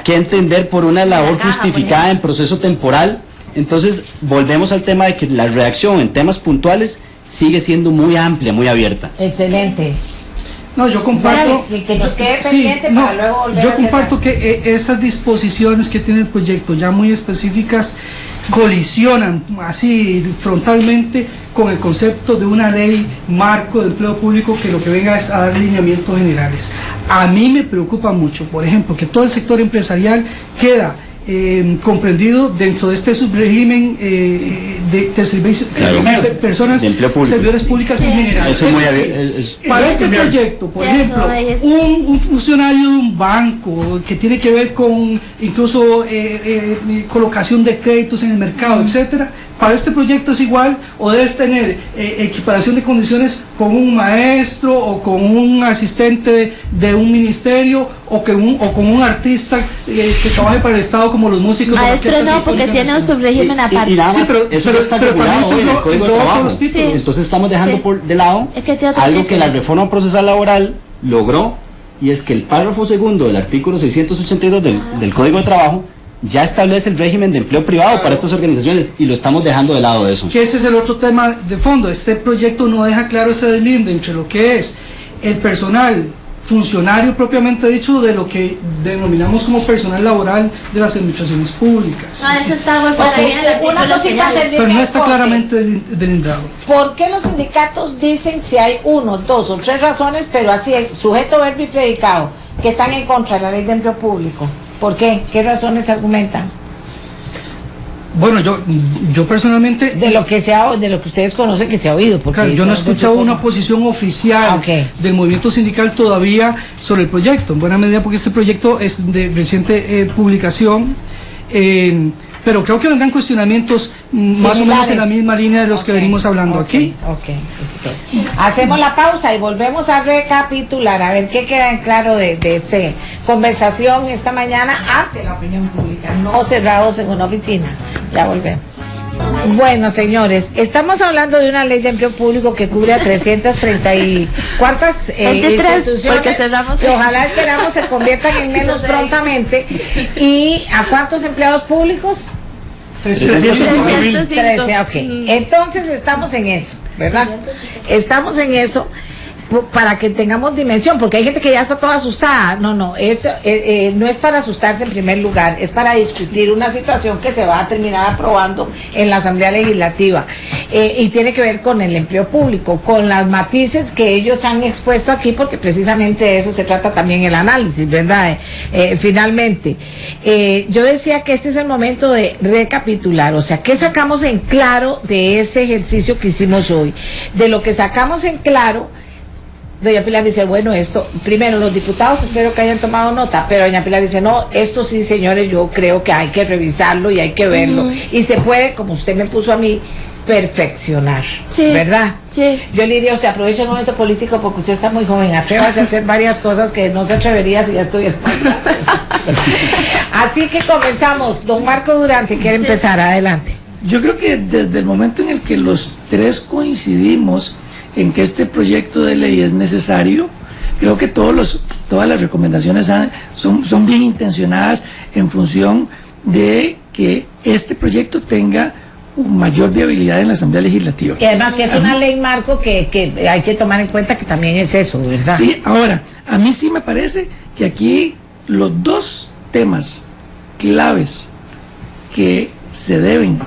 ¿Qué entender por una labor justificada en proceso temporal? Entonces volvemos al tema de que la redacción en temas puntuales sigue siendo muy amplia, muy abierta. Excelente. No, yo comparto. Que nos quede pendiente para luego volver yo comparto que esas disposiciones que tiene el proyecto, ya muy específicas, colisionan así frontalmente con el concepto de una ley marco de empleo público que lo que venga es a dar lineamientos generales. A mí me preocupa mucho, por ejemplo, que todo el sector empresarial queda comprendido dentro de este subrégimen de servicios, claro, personas, de empleo público, servidores públicas en general. Eso es para este proyecto, por ejemplo, un funcionario de un banco que tiene que ver con incluso colocación de créditos en el mercado, etcétera, para este proyecto es igual, o debes tener equiparación de condiciones con un maestro o con un asistente de un ministerio o con un artista que trabaje para el Estado como los músicos. Maestro no, porque tiene un subrégimen aparte. Y nada más, eso no está regulado hoy en el Código de Trabajo. Sí. Entonces estamos dejando de lado algo que la reforma procesal laboral logró, y es que el párrafo segundo del artículo 682 del Código de Trabajo ya establece el régimen de empleo privado para estas organizaciones, y lo estamos dejando de lado de eso. Que ese es el otro tema de fondo. Este proyecto no deja claro ese deslinde entre lo que es el personal funcionario propiamente dicho de lo que denominamos como personal laboral de las administraciones públicas. No, eso está una cosita, pero no está claramente delindado. ¿Por qué los sindicatos dicen si hay 1, 2 o 3 razones, pero así sujeto, verbo y predicado, que están en contra de la ley de empleo público? ¿Por qué? ¿Qué razones argumentan? Bueno, yo personalmente... De lo que ustedes conocen que se ha oído. Porque claro, yo no he escuchado una posición oficial del movimiento sindical todavía sobre el proyecto, en buena medida porque este proyecto es de reciente publicación, pero creo que vendrán cuestionamientos más o menos en la misma línea de los que venimos hablando aquí. Hacemos la pausa y volvemos a recapitular, a ver qué queda en claro de esta conversación esta mañana ante la opinión pública, no cerrados en una oficina. Ya volvemos. Bueno, señores, estamos hablando de una ley de empleo público que cubre a 330 y cuántas instituciones, porque cerramos que ojalá esperamos se conviertan en menos prontamente. ¿Y a cuántos empleados públicos? 305. 13, ok. Entonces estamos en eso, ¿verdad? Estamos en eso. para que tengamos dimensión, porque hay gente que ya está toda asustada. No, eso no es para asustarse en primer lugar, es para discutir una situación que se va a terminar aprobando en la Asamblea Legislativa, y tiene que ver con el empleo público, con las matices que ellos han expuesto aquí, porque precisamente de eso se trata también el análisis, ¿verdad? Finalmente, yo decía que este es el momento de recapitular, o sea, ¿qué sacamos en claro de este ejercicio que hicimos hoy? De lo que sacamos en claro, doña Pilar dice, bueno, esto, primero los diputados espero que hayan tomado nota, pero doña Pilar dice, no, esto sí, señores, yo creo que hay que revisarlo y hay que verlo, y se puede, como usted me puso a mí, perfeccionar, sí, ¿verdad? Sí. Yo le diría, usted aprovecha el momento político porque usted está muy joven, atrévase a hacer varias cosas que no se atrevería si ya estoy Así que comenzamos. Don Marco Durante quiere empezar, adelante. Yo creo que desde el momento en el que los tres coincidimos en que este proyecto de ley es necesario, creo que todas las recomendaciones son bien intencionadas en función de que este proyecto tenga mayor viabilidad en la Asamblea Legislativa. Y además que es una ley marco que hay que tomar en cuenta que también es eso, ¿verdad? Sí, ahora, a mí sí me parece que aquí los dos temas claves que se deben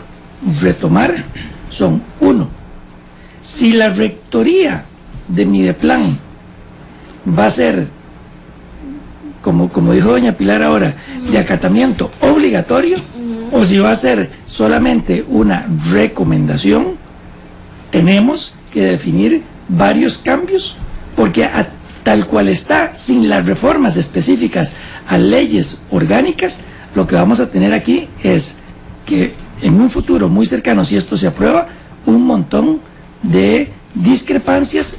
retomar son: uno, si la rectoría de Mideplan va a ser, como dijo doña Pilar ahora, de acatamiento obligatorio, o si va a ser solamente una recomendación, tenemos que definir varios cambios, porque tal cual está, sin las reformas específicas a leyes orgánicas, lo que vamos a tener aquí es que en un futuro muy cercano, si esto se aprueba, un montón de discrepancias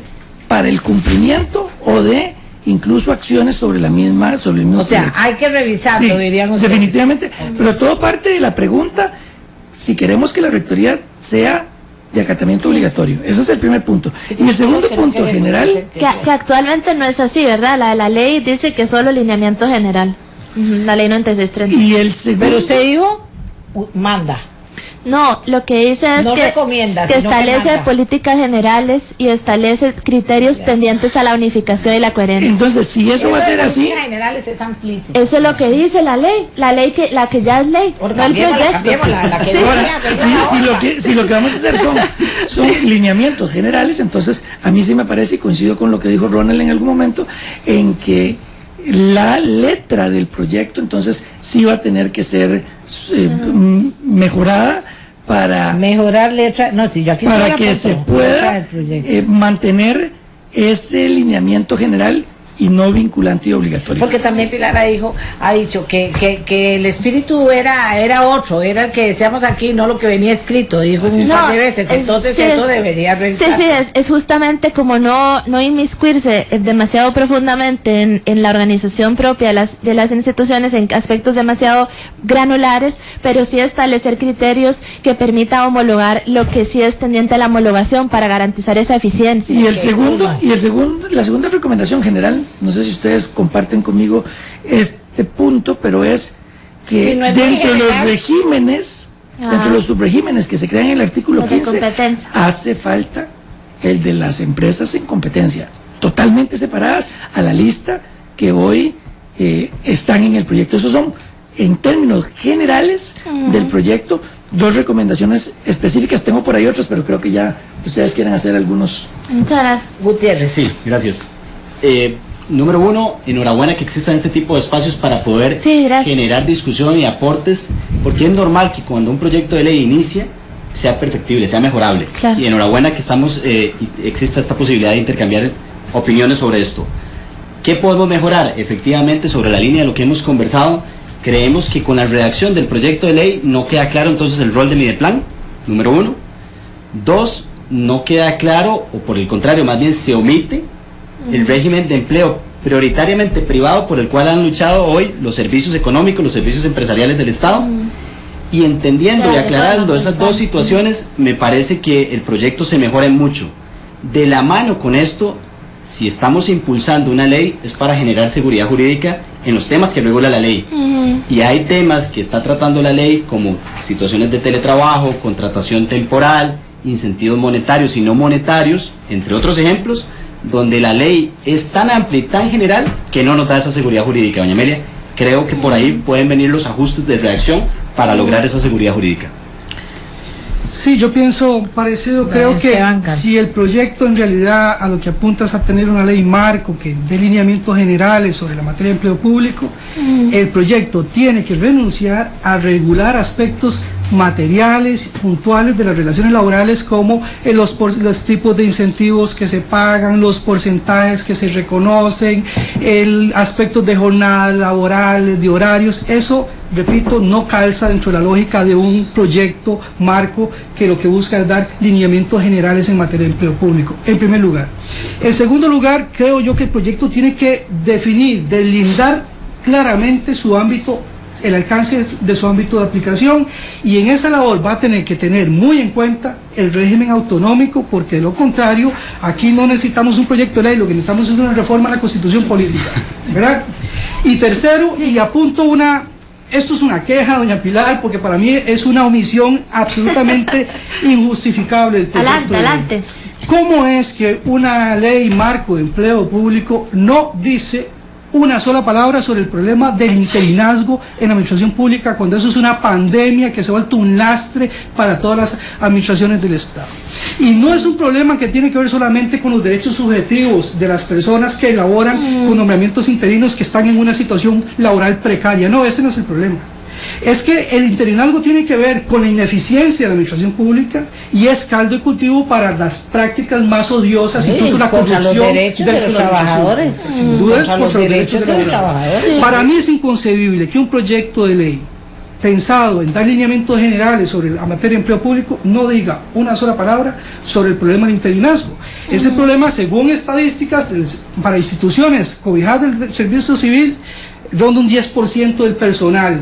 para el cumplimiento o de incluso acciones sobre el mismo o sea, proyecto. Hay que revisarlo, sí, dirían ustedes. Definitivamente, pero todo parte de la pregunta si queremos que la rectoría sea de acatamiento obligatorio. Ese es el primer punto. Y el segundo punto general... Que actualmente no es así, ¿verdad? La ley dice que solo lineamiento general. La ley 9630. Y el segundo... Pero usted dijo, manda. No, lo que dice es no que establece políticas generales y establece criterios tendientes a la unificación y la coherencia. Entonces, si eso va a ser así, generales es amplísimo. Eso es lo que dice la ley que ya es ley, no el proyecto. Si lo que vamos a hacer son lineamientos generales, entonces a mí sí me parece, y coincido con lo que dijo Ronald en algún momento, en que la letra del proyecto entonces sí va a tener que ser mejorada para mejorar letra, no, si yo aquí para que se pueda mantener ese lineamiento general y no vinculante y obligatorio. Porque también Pilar ha dicho que el espíritu era otro, era el que decíamos aquí, no lo que venía escrito, dijo un par de veces, entonces eso debería revisarse. Sí, es justamente como no inmiscuirse demasiado profundamente en la organización propia de las instituciones en aspectos demasiado granulares, pero sí establecer criterios que permita homologar lo que sí es tendiente a la homologación para garantizar esa eficiencia. Y la segunda recomendación general, no sé si ustedes comparten conmigo este punto, pero es que dentro de los regímenes, dentro de los subregímenes que se crean en el artículo 15, hace falta el de las empresas en competencia, totalmente separadas a la lista que hoy están en el proyecto. Esos son, en términos generales del proyecto, dos recomendaciones específicas. Tengo por ahí otras, pero creo que ya ustedes quieren hacer algunos. Muchas gracias. Gutiérrez. Sí, gracias. Número uno, enhorabuena que existan este tipo de espacios para poder generar discusión y aportes, porque es normal que cuando un proyecto de ley inicia sea perfectible, sea mejorable. Claro. Y enhorabuena que exista esta posibilidad de intercambiar opiniones sobre esto. ¿Qué podemos mejorar? Efectivamente, sobre la línea de lo que hemos conversado, creemos que con la redacción del proyecto de ley no queda claro entonces el rol de Mideplan, número uno. Dos, no queda claro, o por el contrario, más bien se omite el régimen de empleo prioritariamente privado por el cual han luchado hoy los servicios económicos, los servicios empresariales del Estado. Y entendiendo y aclarando esas dos situaciones, me parece que el proyecto se mejora en mucho. De la mano con esto, si estamos impulsando una ley, es para generar seguridad jurídica en los temas que regula la ley. Y hay temas que está tratando la ley, como situaciones de teletrabajo, contratación temporal, incentivos monetarios y no monetarios, entre otros ejemplos, donde la ley es tan amplia y tan general que no nos da esa seguridad jurídica, doña Amelia. Creo que por ahí pueden venir los ajustes de redacción para lograr esa seguridad jurídica. Sí, yo pienso parecido. Creo que si el proyecto en realidad a lo que apunta es a tener una ley marco que dé lineamientos generales sobre la materia de empleo público, el proyecto tiene que renunciar a regular aspectos materiales, puntuales de las relaciones laborales, como los tipos de incentivos que se pagan, los porcentajes que se reconocen, aspectos de jornadas laborales, de horarios. Eso, repito, no calza dentro de la lógica de un proyecto marco que lo que busca es dar lineamientos generales en materia de empleo público, en primer lugar. En segundo lugar, creo yo que el proyecto tiene que definir, deslindar claramente su ámbito, el alcance de su ámbito de aplicación, y en esa labor va a tener que tener muy en cuenta el régimen autonómico, porque de lo contrario aquí no necesitamos un proyecto de ley, lo que necesitamos es una reforma a la Constitución política, ¿verdad? Y tercero, y apunto esto es una queja, doña Pilar, porque para mí es una omisión absolutamente injustificable del proyecto de ley. ¿Cómo es que una ley marco de empleo público no dice una sola palabra sobre el problema del interinazgo en la administración pública, cuando eso es una pandemia que se ha vuelto un lastre para todas las administraciones del Estado? Y no es un problema que tiene que ver solamente con los derechos subjetivos de las personas que elaboran con nombramientos interinos que están en una situación laboral precaria. No, ese no es el problema. Es que el interinazgo tiene que ver con la ineficiencia de la administración pública y es caldo de cultivo para las prácticas más odiosas, incluso la corrupción los derechos de los trabajadores. Sin duda, contra los derechos de los trabajadores. Para mí es inconcebible que un proyecto de ley pensado en dar lineamientos generales sobre la materia de empleo público no diga una sola palabra sobre el problema del interinazgo. Ese problema, según estadísticas, para instituciones cobijadas del servicio civil, ronda un 10% del personal.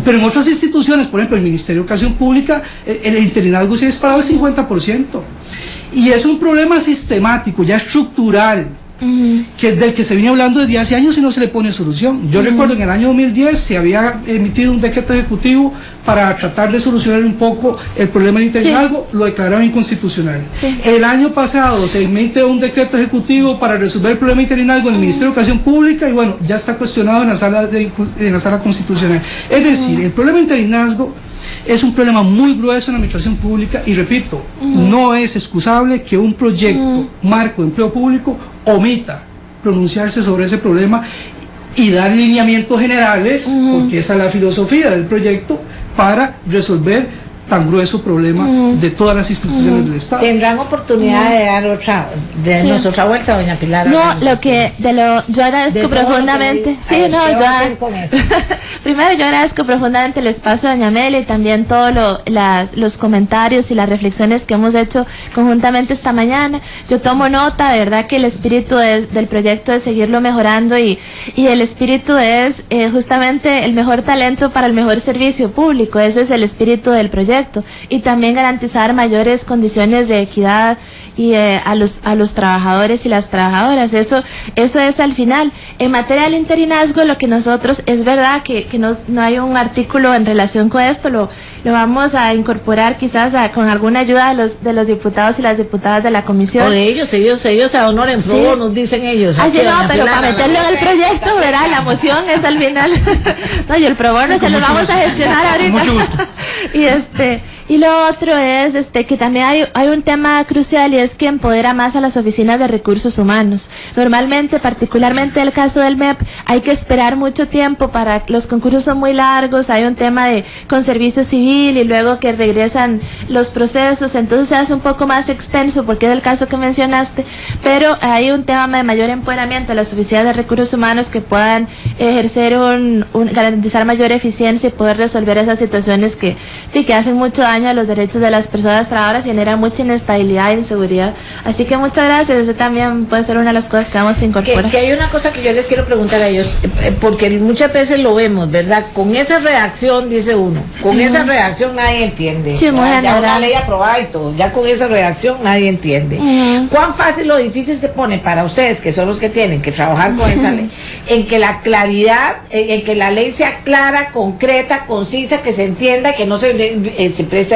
Pero en otras instituciones, por ejemplo el Ministerio de Educación Pública, el interinazgo se ha disparado al 50%. Y es un problema sistemático, ya estructural, del que se viene hablando desde hace años y no se le pone solución. Yo recuerdo en el año 2010 se había emitido un decreto ejecutivo para tratar de solucionar un poco el problema del interinazgo, lo declararon inconstitucional. El año pasado se emite un decreto ejecutivo para resolver el problema del interinazgo en el Ministerio de Educación Pública y bueno, ya está cuestionado en la sala constitucional. Es decir, el problema del interinazgo es un problema muy grueso en la administración pública y repito, no es excusable que un proyecto marco de empleo público omita pronunciarse sobre ese problema y dar lineamientos generales, porque esa es la filosofía del proyecto, para resolver tan grueso problema de todas las instituciones del Estado. ¿Tendrán oportunidad de darnos otra vuelta, doña Pilar? No, yo agradezco profundamente. Primero yo agradezco profundamente el espacio de doña Amelia y también todos los comentarios y las reflexiones que hemos hecho conjuntamente esta mañana. Yo tomo nota, de verdad que el espíritu del proyecto es seguirlo mejorando y el espíritu es justamente el mejor talento para el mejor servicio público. Ese es el espíritu del proyecto. Y también garantizar mayores condiciones de equidad y a los trabajadores y las trabajadoras. Eso es al final. En materia del interinazgo, lo que nosotros, es verdad que no hay un artículo en relación con esto, lo vamos a incorporar quizás con alguna ayuda de los diputados y las diputadas de la comisión. O de ellos se honoren, nos dicen ellos. Así no, pero para meterlo en el proyecto, ¿verdad? La moción es al final. No, y el pro bono se lo vamos a gestionar ahorita. Mucho gusto. Y lo otro es que también hay un tema crucial, y es que empodera más a las oficinas de recursos humanos. Normalmente, particularmente en el caso del MEP, hay que esperar mucho tiempo, los concursos son muy largos, hay un tema con servicio civil y luego que regresan los procesos, entonces se hace un poco más extenso porque es el caso que mencionaste, pero hay un tema de mayor empoderamiento a las oficinas de recursos humanos que puedan ejercer garantizar mayor eficiencia y poder resolver esas situaciones que hacen mucho daño a los derechos de las personas trabajadoras y generan mucha inestabilidad e inseguridad. Así que muchas gracias, ese también puede ser una de las cosas que vamos a incorporar. Que hay una cosa que yo les quiero preguntar a ellos, porque muchas veces lo vemos, ¿verdad? Con esa redacción, dice uno, con esa redacción nadie entiende. Sí, muy ya una ley aprobada y todo, ya con esa redacción nadie entiende. ¿Cuán fácil o difícil se pone para ustedes, que son los que tienen que trabajar con esa ley, en que la claridad, en que la ley sea clara, concreta, concisa, que se entienda, que no se presta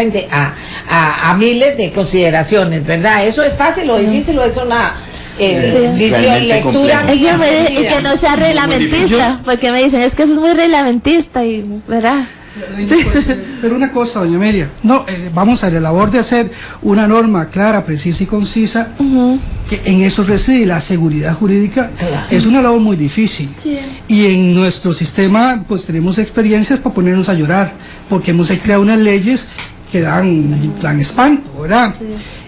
a miles de consideraciones, ¿verdad? ¿Eso es fácil o difícil o es una visión, lectura. Y que no sea reglamentista, porque me dicen, es que eso es muy reglamentista, y ¿verdad? Pero una cosa, doña Amelia, no, vamos a la labor de hacer una norma clara, precisa y concisa, que en eso reside la seguridad jurídica, es una labor muy difícil. Sí. Y en nuestro sistema, pues tenemos experiencias para ponernos a llorar, porque hemos creado unas leyes que dan espanto, ¿verdad? Sí.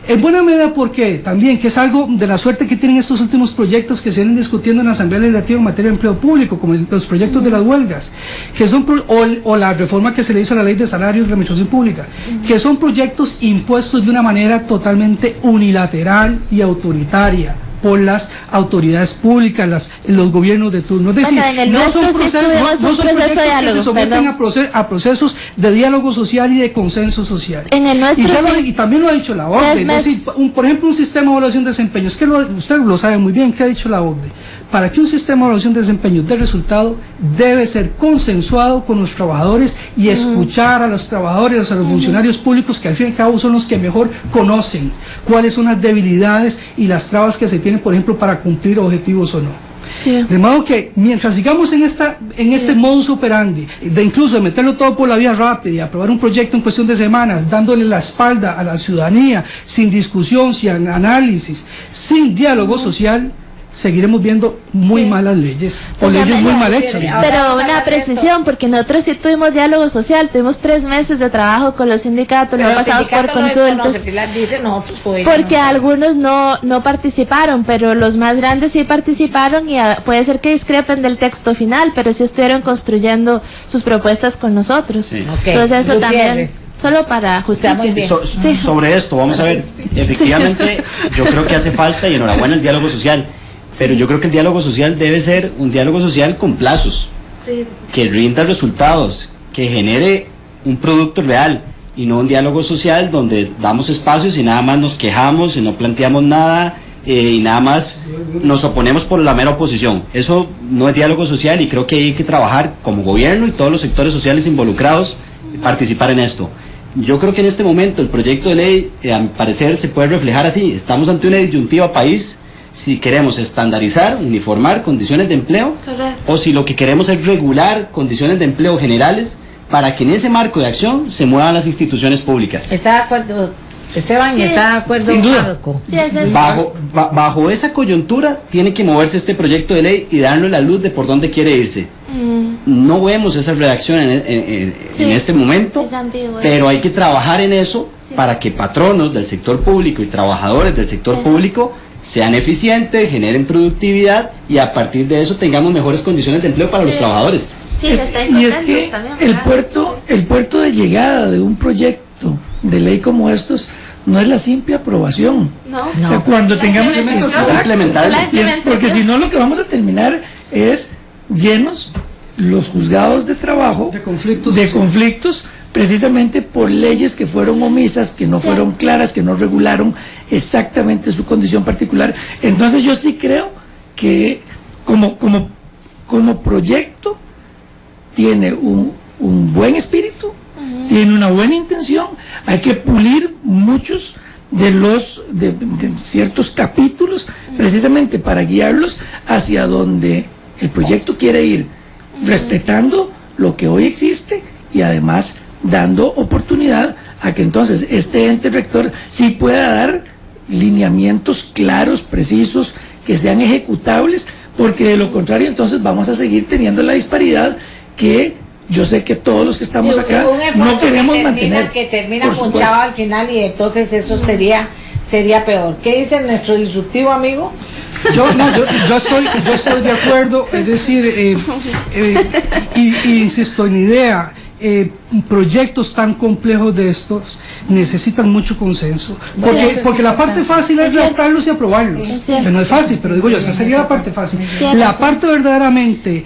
En buena medida porque también, que es algo de la suerte que tienen estos últimos proyectos que se vienen discutiendo en la Asamblea Legislativa en materia de empleo público, como los proyectos de las huelgas, que son o la reforma que se le hizo a la ley de salarios de la administración pública, que son proyectos impuestos de una manera totalmente unilateral y autoritaria por las autoridades públicas, los gobiernos de turno. Es decir, no son proyectos que se someten a procesos de diálogo social y de consenso social. En el nuestro y también lo ha dicho la OCDE. Es decir, por ejemplo, un sistema de evaluación de desempeño, es que usted lo sabe muy bien, ¿qué ha dicho la OCDE? Para que un sistema de evaluación de desempeño dé resultado, debe ser consensuado con los trabajadores y escuchar a los trabajadores, a los funcionarios públicos, que al fin y al cabo son los que mejor conocen cuáles son las debilidades y las trabas que se tienen, por ejemplo, para cumplir objetivos o no. Sí. De modo que mientras sigamos en este modus operandi, de incluso de meterlo todo por la vía rápida y aprobar un proyecto en cuestión de semanas, dándole la espalda a la ciudadanía, sin discusión, sin análisis, sin diálogo social, seguiremos viendo muy malas leyes, o leyes muy mal hechas. Pero una precisión, porque nosotros sí tuvimos diálogo social, tuvimos 3 meses de trabajo con los sindicatos, no pasamos por consultas, porque algunos no participaron, pero los más grandes sí participaron, y puede ser que discrepen del texto final, pero sí estuvieron construyendo sus propuestas con nosotros. Sí. Entonces eso también... Solo para justicia. Sobre esto, vamos a ver, efectivamente, yo creo que hace falta, y enhorabuena, el diálogo social. Pero yo creo que el diálogo social debe ser un diálogo social con plazos, que rinda resultados, que genere un producto real, y no un diálogo social donde damos espacios y nada más nos quejamos y no planteamos nada, y nada más nos oponemos por la mera oposición. Eso no es diálogo social, y creo que hay que trabajar como gobierno y todos los sectores sociales involucrados, participar en esto. Yo creo que en este momento el proyecto de ley, a mi parecer, se puede reflejar así. Estamos ante una disyuntiva país, si queremos estandarizar, uniformar condiciones de empleo, o si lo que queremos es regular condiciones de empleo generales para que en ese marco de acción se muevan las instituciones públicas. ¿Está de acuerdo, Esteban? Sí. ¿Está de acuerdo, sin duda. Marco? Sí, bajo esa coyuntura tiene que moverse este proyecto de ley y darle la luz de por dónde quiere irse. No vemos esa redacción en este momento, pero hay que trabajar en eso para que patronos del sector público y trabajadores del sector público sean eficientes, generen productividad, y a partir de eso tengamos mejores condiciones de empleo para los trabajadores. Sí, y es que también, el puerto de llegada de un proyecto de ley como estos no es la simple aprobación. O sea, cuando tengamos porque si no, lo que vamos a terminar es llenos los juzgados de trabajo de conflictos precisamente por leyes que fueron omisas, que no fueron claras, que no regularon exactamente su condición particular. Entonces yo sí creo que como proyecto tiene un buen espíritu, tiene una buena intención. Hay que pulir muchos de ciertos capítulos precisamente para guiarlos hacia donde el proyecto quiere ir, respetando lo que hoy existe y además dando oportunidad a que entonces este ente rector sí pueda dar lineamientos claros, precisos, que sean ejecutables, porque de lo contrario entonces vamos a seguir teniendo la disparidad que yo sé que todos los que estamos acá no queremos mantener. Que termina ponchado al final, y entonces eso sería peor. ¿Qué dice nuestro disruptivo amigo? Yo estoy de acuerdo, es decir, insisto en la idea. Proyectos tan complejos de estos necesitan mucho consenso, porque la parte fácil es redactarlos y aprobarlos, que no es fácil, pero digo yo, esa sería la parte fácil. La parte verdaderamente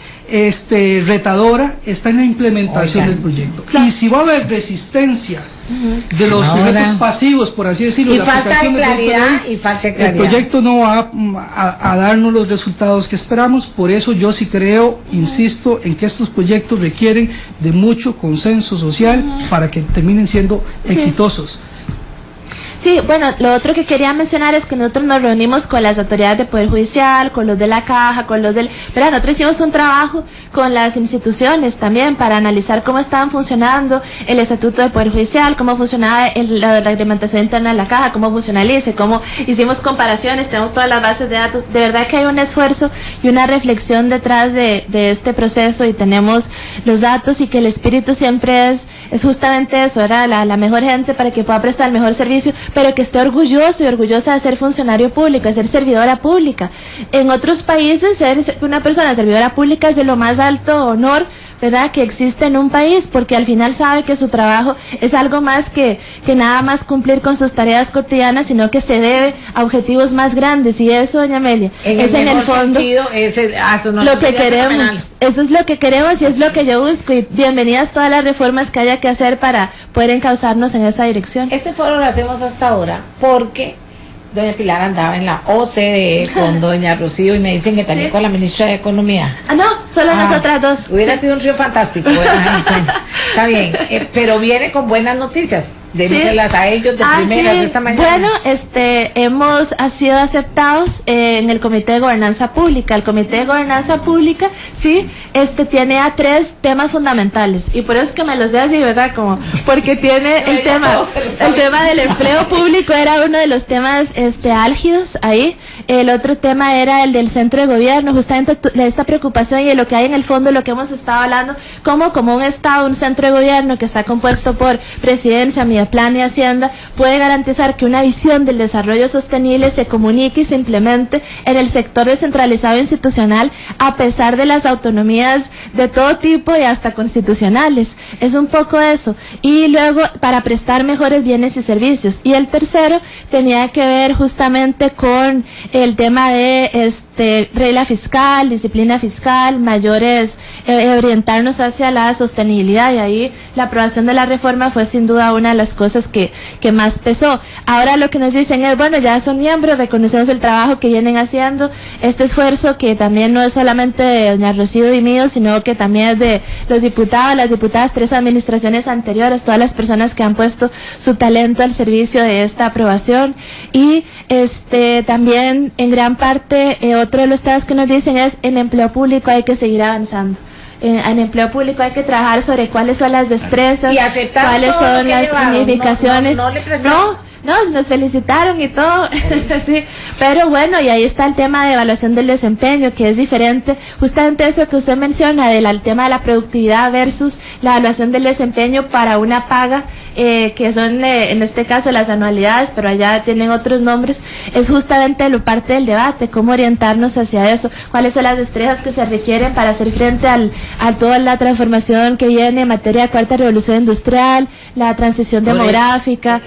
retadora está en la implementación del proyecto, y si va a haber resistencia de los sujetos pasivos, por así decirlo, y falta de claridad, el proyecto no va a darnos los resultados que esperamos. Por eso yo sí creo, insisto, en que estos proyectos requieren de mucho consenso social para que terminen siendo exitosos. Sí, bueno, lo otro que quería mencionar es que nosotros nos reunimos con las autoridades de Poder Judicial, con los de la Caja, con los del... Pero nosotros hicimos un trabajo con las instituciones también para analizar cómo estaban funcionando el Estatuto del Poder Judicial, cómo funcionaba la reglamentación interna de la Caja, cómo funciona el ICE, cómo hicimos comparaciones, tenemos todas las bases de datos. De verdad que hay un esfuerzo y una reflexión detrás de este proceso y tenemos los datos y que el espíritu siempre es justamente eso, era la mejor gente para que pueda prestar el mejor servicio, pero que esté orgulloso y orgullosa de ser funcionario público, de ser servidora pública. En otros países, ser una persona servidora pública es de lo más alto honor, ¿verdad?, que existe en un país, porque al final sabe que su trabajo es algo más que nada más cumplir con sus tareas cotidianas, sino que se debe a objetivos más grandes, y eso, doña Amelia, es en el fondo lo que queremos. Eso es lo que queremos y es lo que yo busco, y bienvenidas todas las reformas que haya que hacer para poder encauzarnos en esa dirección. Este foro lo hacemos hasta ahora porque doña Pilar andaba en la OCDE con doña Rocío y me dicen que también con la ministra de Economía. No, solo nosotras dos. Hubiera sido un río fantástico. Está bien, pero viene con buenas noticias. Démoslas a ellos de primeras esta mañana. Bueno, hemos sido aceptados en el Comité de Gobernanza Pública. El Comité de Gobernanza Pública, sí, tiene a 3 temas fundamentales, y por eso es que me los dé así, ¿verdad? Como porque tiene el tema del empleo público era uno de los temas álgidos ahí. El otro tema era el del centro de gobierno, justamente de esta preocupación y de lo que hay en el fondo, lo que hemos estado hablando, como un Estado, un centro de gobierno que está compuesto por presidencia, Plan y Hacienda, puede garantizar que una visión del desarrollo sostenible se comunique y se implemente en el sector descentralizado institucional, a pesar de las autonomías de todo tipo y hasta constitucionales. Es un poco eso. Y luego, para prestar mejores bienes y servicios. Y el tercero tenía que ver justamente con el tema de regla fiscal, disciplina fiscal, mayores, orientarnos hacia la sostenibilidad, y ahí la aprobación de la reforma fue sin duda una de las cosas que más pesó. Ahora lo que nos dicen es, bueno, ya son miembros, reconocemos el trabajo que vienen haciendo, este esfuerzo que también no es solamente de doña Rocío y mío, sino que también es de los diputados, las diputadas, 3 administraciones anteriores, todas las personas que han puesto su talento al servicio de esta aprobación. Y también en gran parte otro de los temas que nos dicen es, en empleo público hay que seguir avanzando. En empleo público hay que trabajar sobre cuáles son las destrezas, cuáles son las unificaciones. No, nos felicitaron y todo, sí, pero bueno, y ahí está el tema de evaluación del desempeño, que es diferente, justamente eso que usted menciona, del tema de la productividad versus la evaluación del desempeño para una paga, que son en este caso las anualidades, pero allá tienen otros nombres, es justamente parte del debate, cómo orientarnos hacia eso, cuáles son las destrezas que se requieren para hacer frente a toda la transformación que viene en materia de cuarta revolución industrial, la transición demográfica,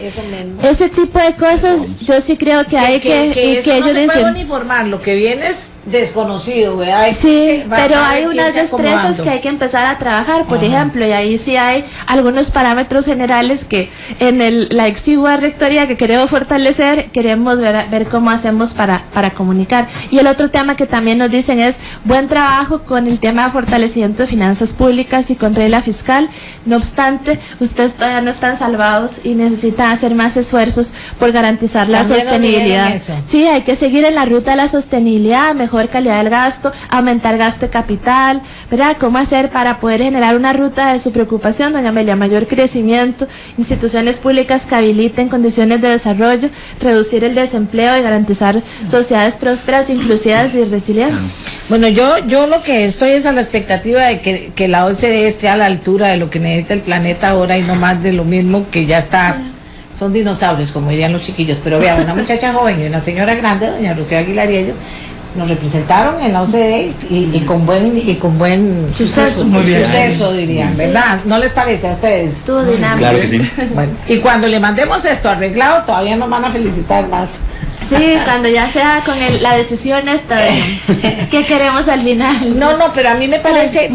ese tipo de cosas. Yo sí creo que hay que ellos no se puede uniformar, lo que viene es desconocido, ¿verdad? Sí, pero hay unas destrezas que hay que empezar a trabajar, por ejemplo, y ahí sí hay algunos parámetros generales que en la exigua rectoría que queremos fortalecer, queremos ver cómo hacemos para comunicar. Y el otro tema que también nos dicen es buen trabajo con el tema de fortalecimiento de finanzas públicas y con regla fiscal. No obstante, ustedes todavía no están salvados y necesitan hacer más esfuerzos por garantizar la sostenibilidad. Sí, hay que seguir en la ruta de la sostenibilidad, mejor calidad del gasto, aumentar gasto de capital, ¿verdad? ¿Cómo hacer para poder generar una ruta de su preocupación, doña Amelia? Mayor crecimiento, instituciones públicas que habiliten condiciones de desarrollo, reducir el desempleo y garantizar sociedades prósperas, inclusivas y resilientes. Bueno, yo lo que estoy es a la expectativa de que la OCDE esté a la altura de lo que necesita el planeta ahora y no más de lo mismo que ya está. Son dinosaurios, como dirían los chiquillos, pero vean, una muchacha joven y una señora grande, doña Rocío Aguilar y ellos, nos representaron en la OCDE y con buen suceso, dirían, ¿verdad? ¿No les parece a ustedes? Estuvo dinámico. Claro que sí. Bueno, y cuando le mandemos esto arreglado, todavía nos van a felicitar más. Sí, cuando ya sea con la decisión esta de qué queremos al final. No, pero a mí me parece,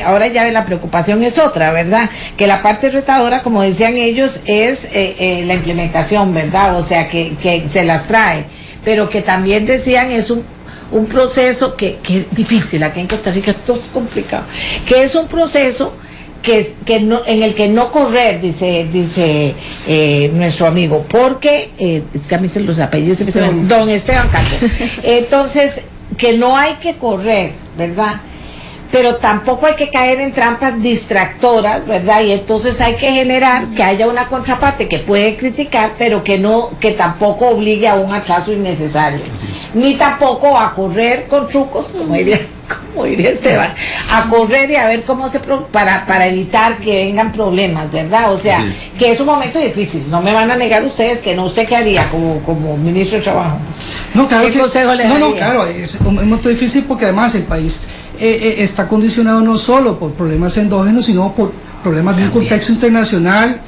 ahora ya la preocupación es otra, ¿verdad? Que la parte retadora, como decían ellos, es la implementación, ¿verdad? O sea, que se las trae, pero que también decían es un proceso que es difícil, aquí en Costa Rica todo es complicado, que es un proceso no, en el que no correr, dice nuestro amigo, porque es que a mí se los apellidos se me don Esteban Calvo. Entonces, que no hay que correr, ¿verdad? Pero tampoco hay que caer en trampas distractoras, ¿verdad? Y entonces hay que generar que haya una contraparte que puede criticar, pero que tampoco obligue a un atraso innecesario, ni tampoco a correr con trucos, como diría Esteban, a correr y a ver cómo para evitar que vengan problemas, ¿verdad? O sea, que es un momento difícil, no me van a negar ustedes que no. ¿Usted qué haría como ministro de Trabajo? No, claro ¿Qué consejo le daría? No, claro, es un momento difícil porque además el país está condicionado no solo por problemas endógenos, sino por problemas de un contexto internacional.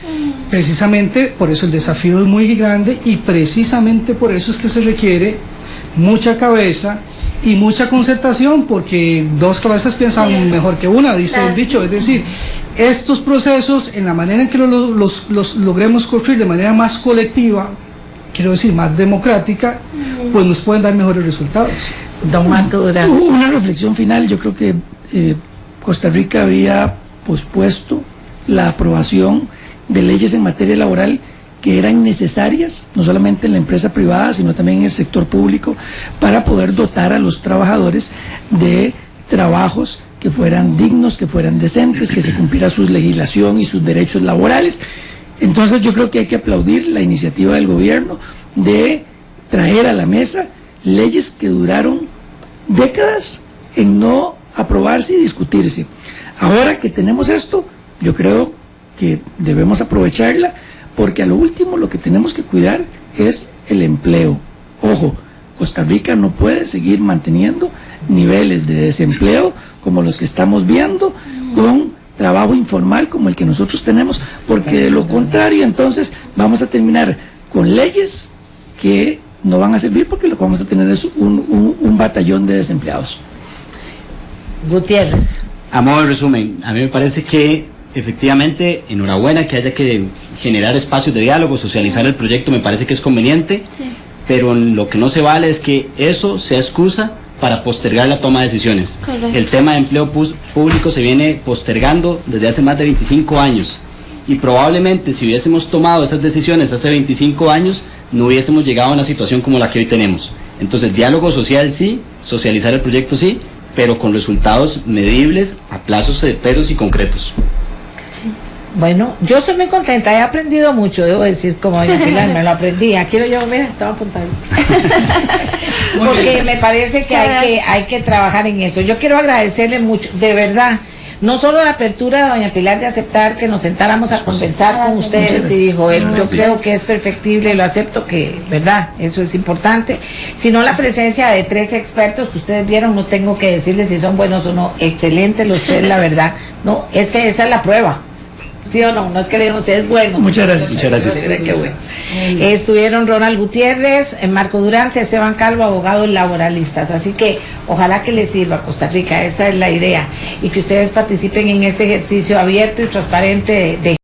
Precisamente por eso el desafío es muy grande y precisamente por eso es que se requiere mucha cabeza y mucha concertación, porque dos cabezas piensan mejor que una, dice el dicho. Es decir, estos procesos, en la manera en que los logremos construir de manera más colectiva, quiero decir más democrática, pues nos pueden dar mejores resultados. Don Marco Durán. Una reflexión final. Yo creo que Costa Rica había pospuesto la aprobación de leyes en materia laboral que eran necesarias, no solamente en la empresa privada, sino también en el sector público, para poder dotar a los trabajadores de trabajos que fueran dignos, que fueran decentes, que se cumpliera su legislación y sus derechos laborales. Entonces yo creo que hay que aplaudir la iniciativa del gobierno de traer a la mesa leyes que duraron décadas en no aprobarse y discutirse. Ahora que tenemos esto, yo creo que debemos aprovecharla, porque a lo último lo que tenemos que cuidar es el empleo. Ojo, Costa Rica no puede seguir manteniendo niveles de desempleo como los que estamos viendo, con trabajo informal como el que nosotros tenemos, porque de lo contrario entonces vamos a terminar con leyes que no van a servir, porque lo que vamos a tener es un batallón de desempleados. Gutiérrez. A modo de resumen, a mí me parece que efectivamente, enhorabuena que haya que generar espacios de diálogo, socializar el proyecto, me parece que es conveniente, pero lo que no se vale es que eso sea excusa para postergar la toma de decisiones. Correcto. El tema de empleo público se viene postergando desde hace más de 25 años y probablemente si hubiésemos tomado esas decisiones hace 25 años no hubiésemos llegado a una situación como la que hoy tenemos. Entonces, diálogo social sí, socializar el proyecto sí, pero con resultados medibles a plazos certeros y concretos. Bueno, yo estoy muy contenta, he aprendido mucho, debo decir, como doña Pilar, me lo aprendí. Aquí lo llevo, mira, estaba apuntadito. Porque me parece que hay que trabajar en eso. Yo quiero agradecerle mucho, de verdad, no solo la apertura de doña Pilar de aceptar que nos sentáramos a conversar con ustedes, y dijo él, yo creo que es perfectible, lo acepto, que, verdad, eso es importante, sino la presencia de 3 expertos que ustedes vieron, no tengo que decirles si son buenos o no, excelentes los 3, la verdad, no, es que esa es la prueba. ¿Sí o no? No es que le digan ustedes buenos. Muchas gracias. Muchas gracias. Qué bueno. Estuvieron Ronald Gutiérrez, Marco Durante, Esteban Calvo, abogados laboralistas. Así que ojalá que les sirva a Costa Rica, esa es la idea. Y que ustedes participen en este ejercicio abierto y transparente de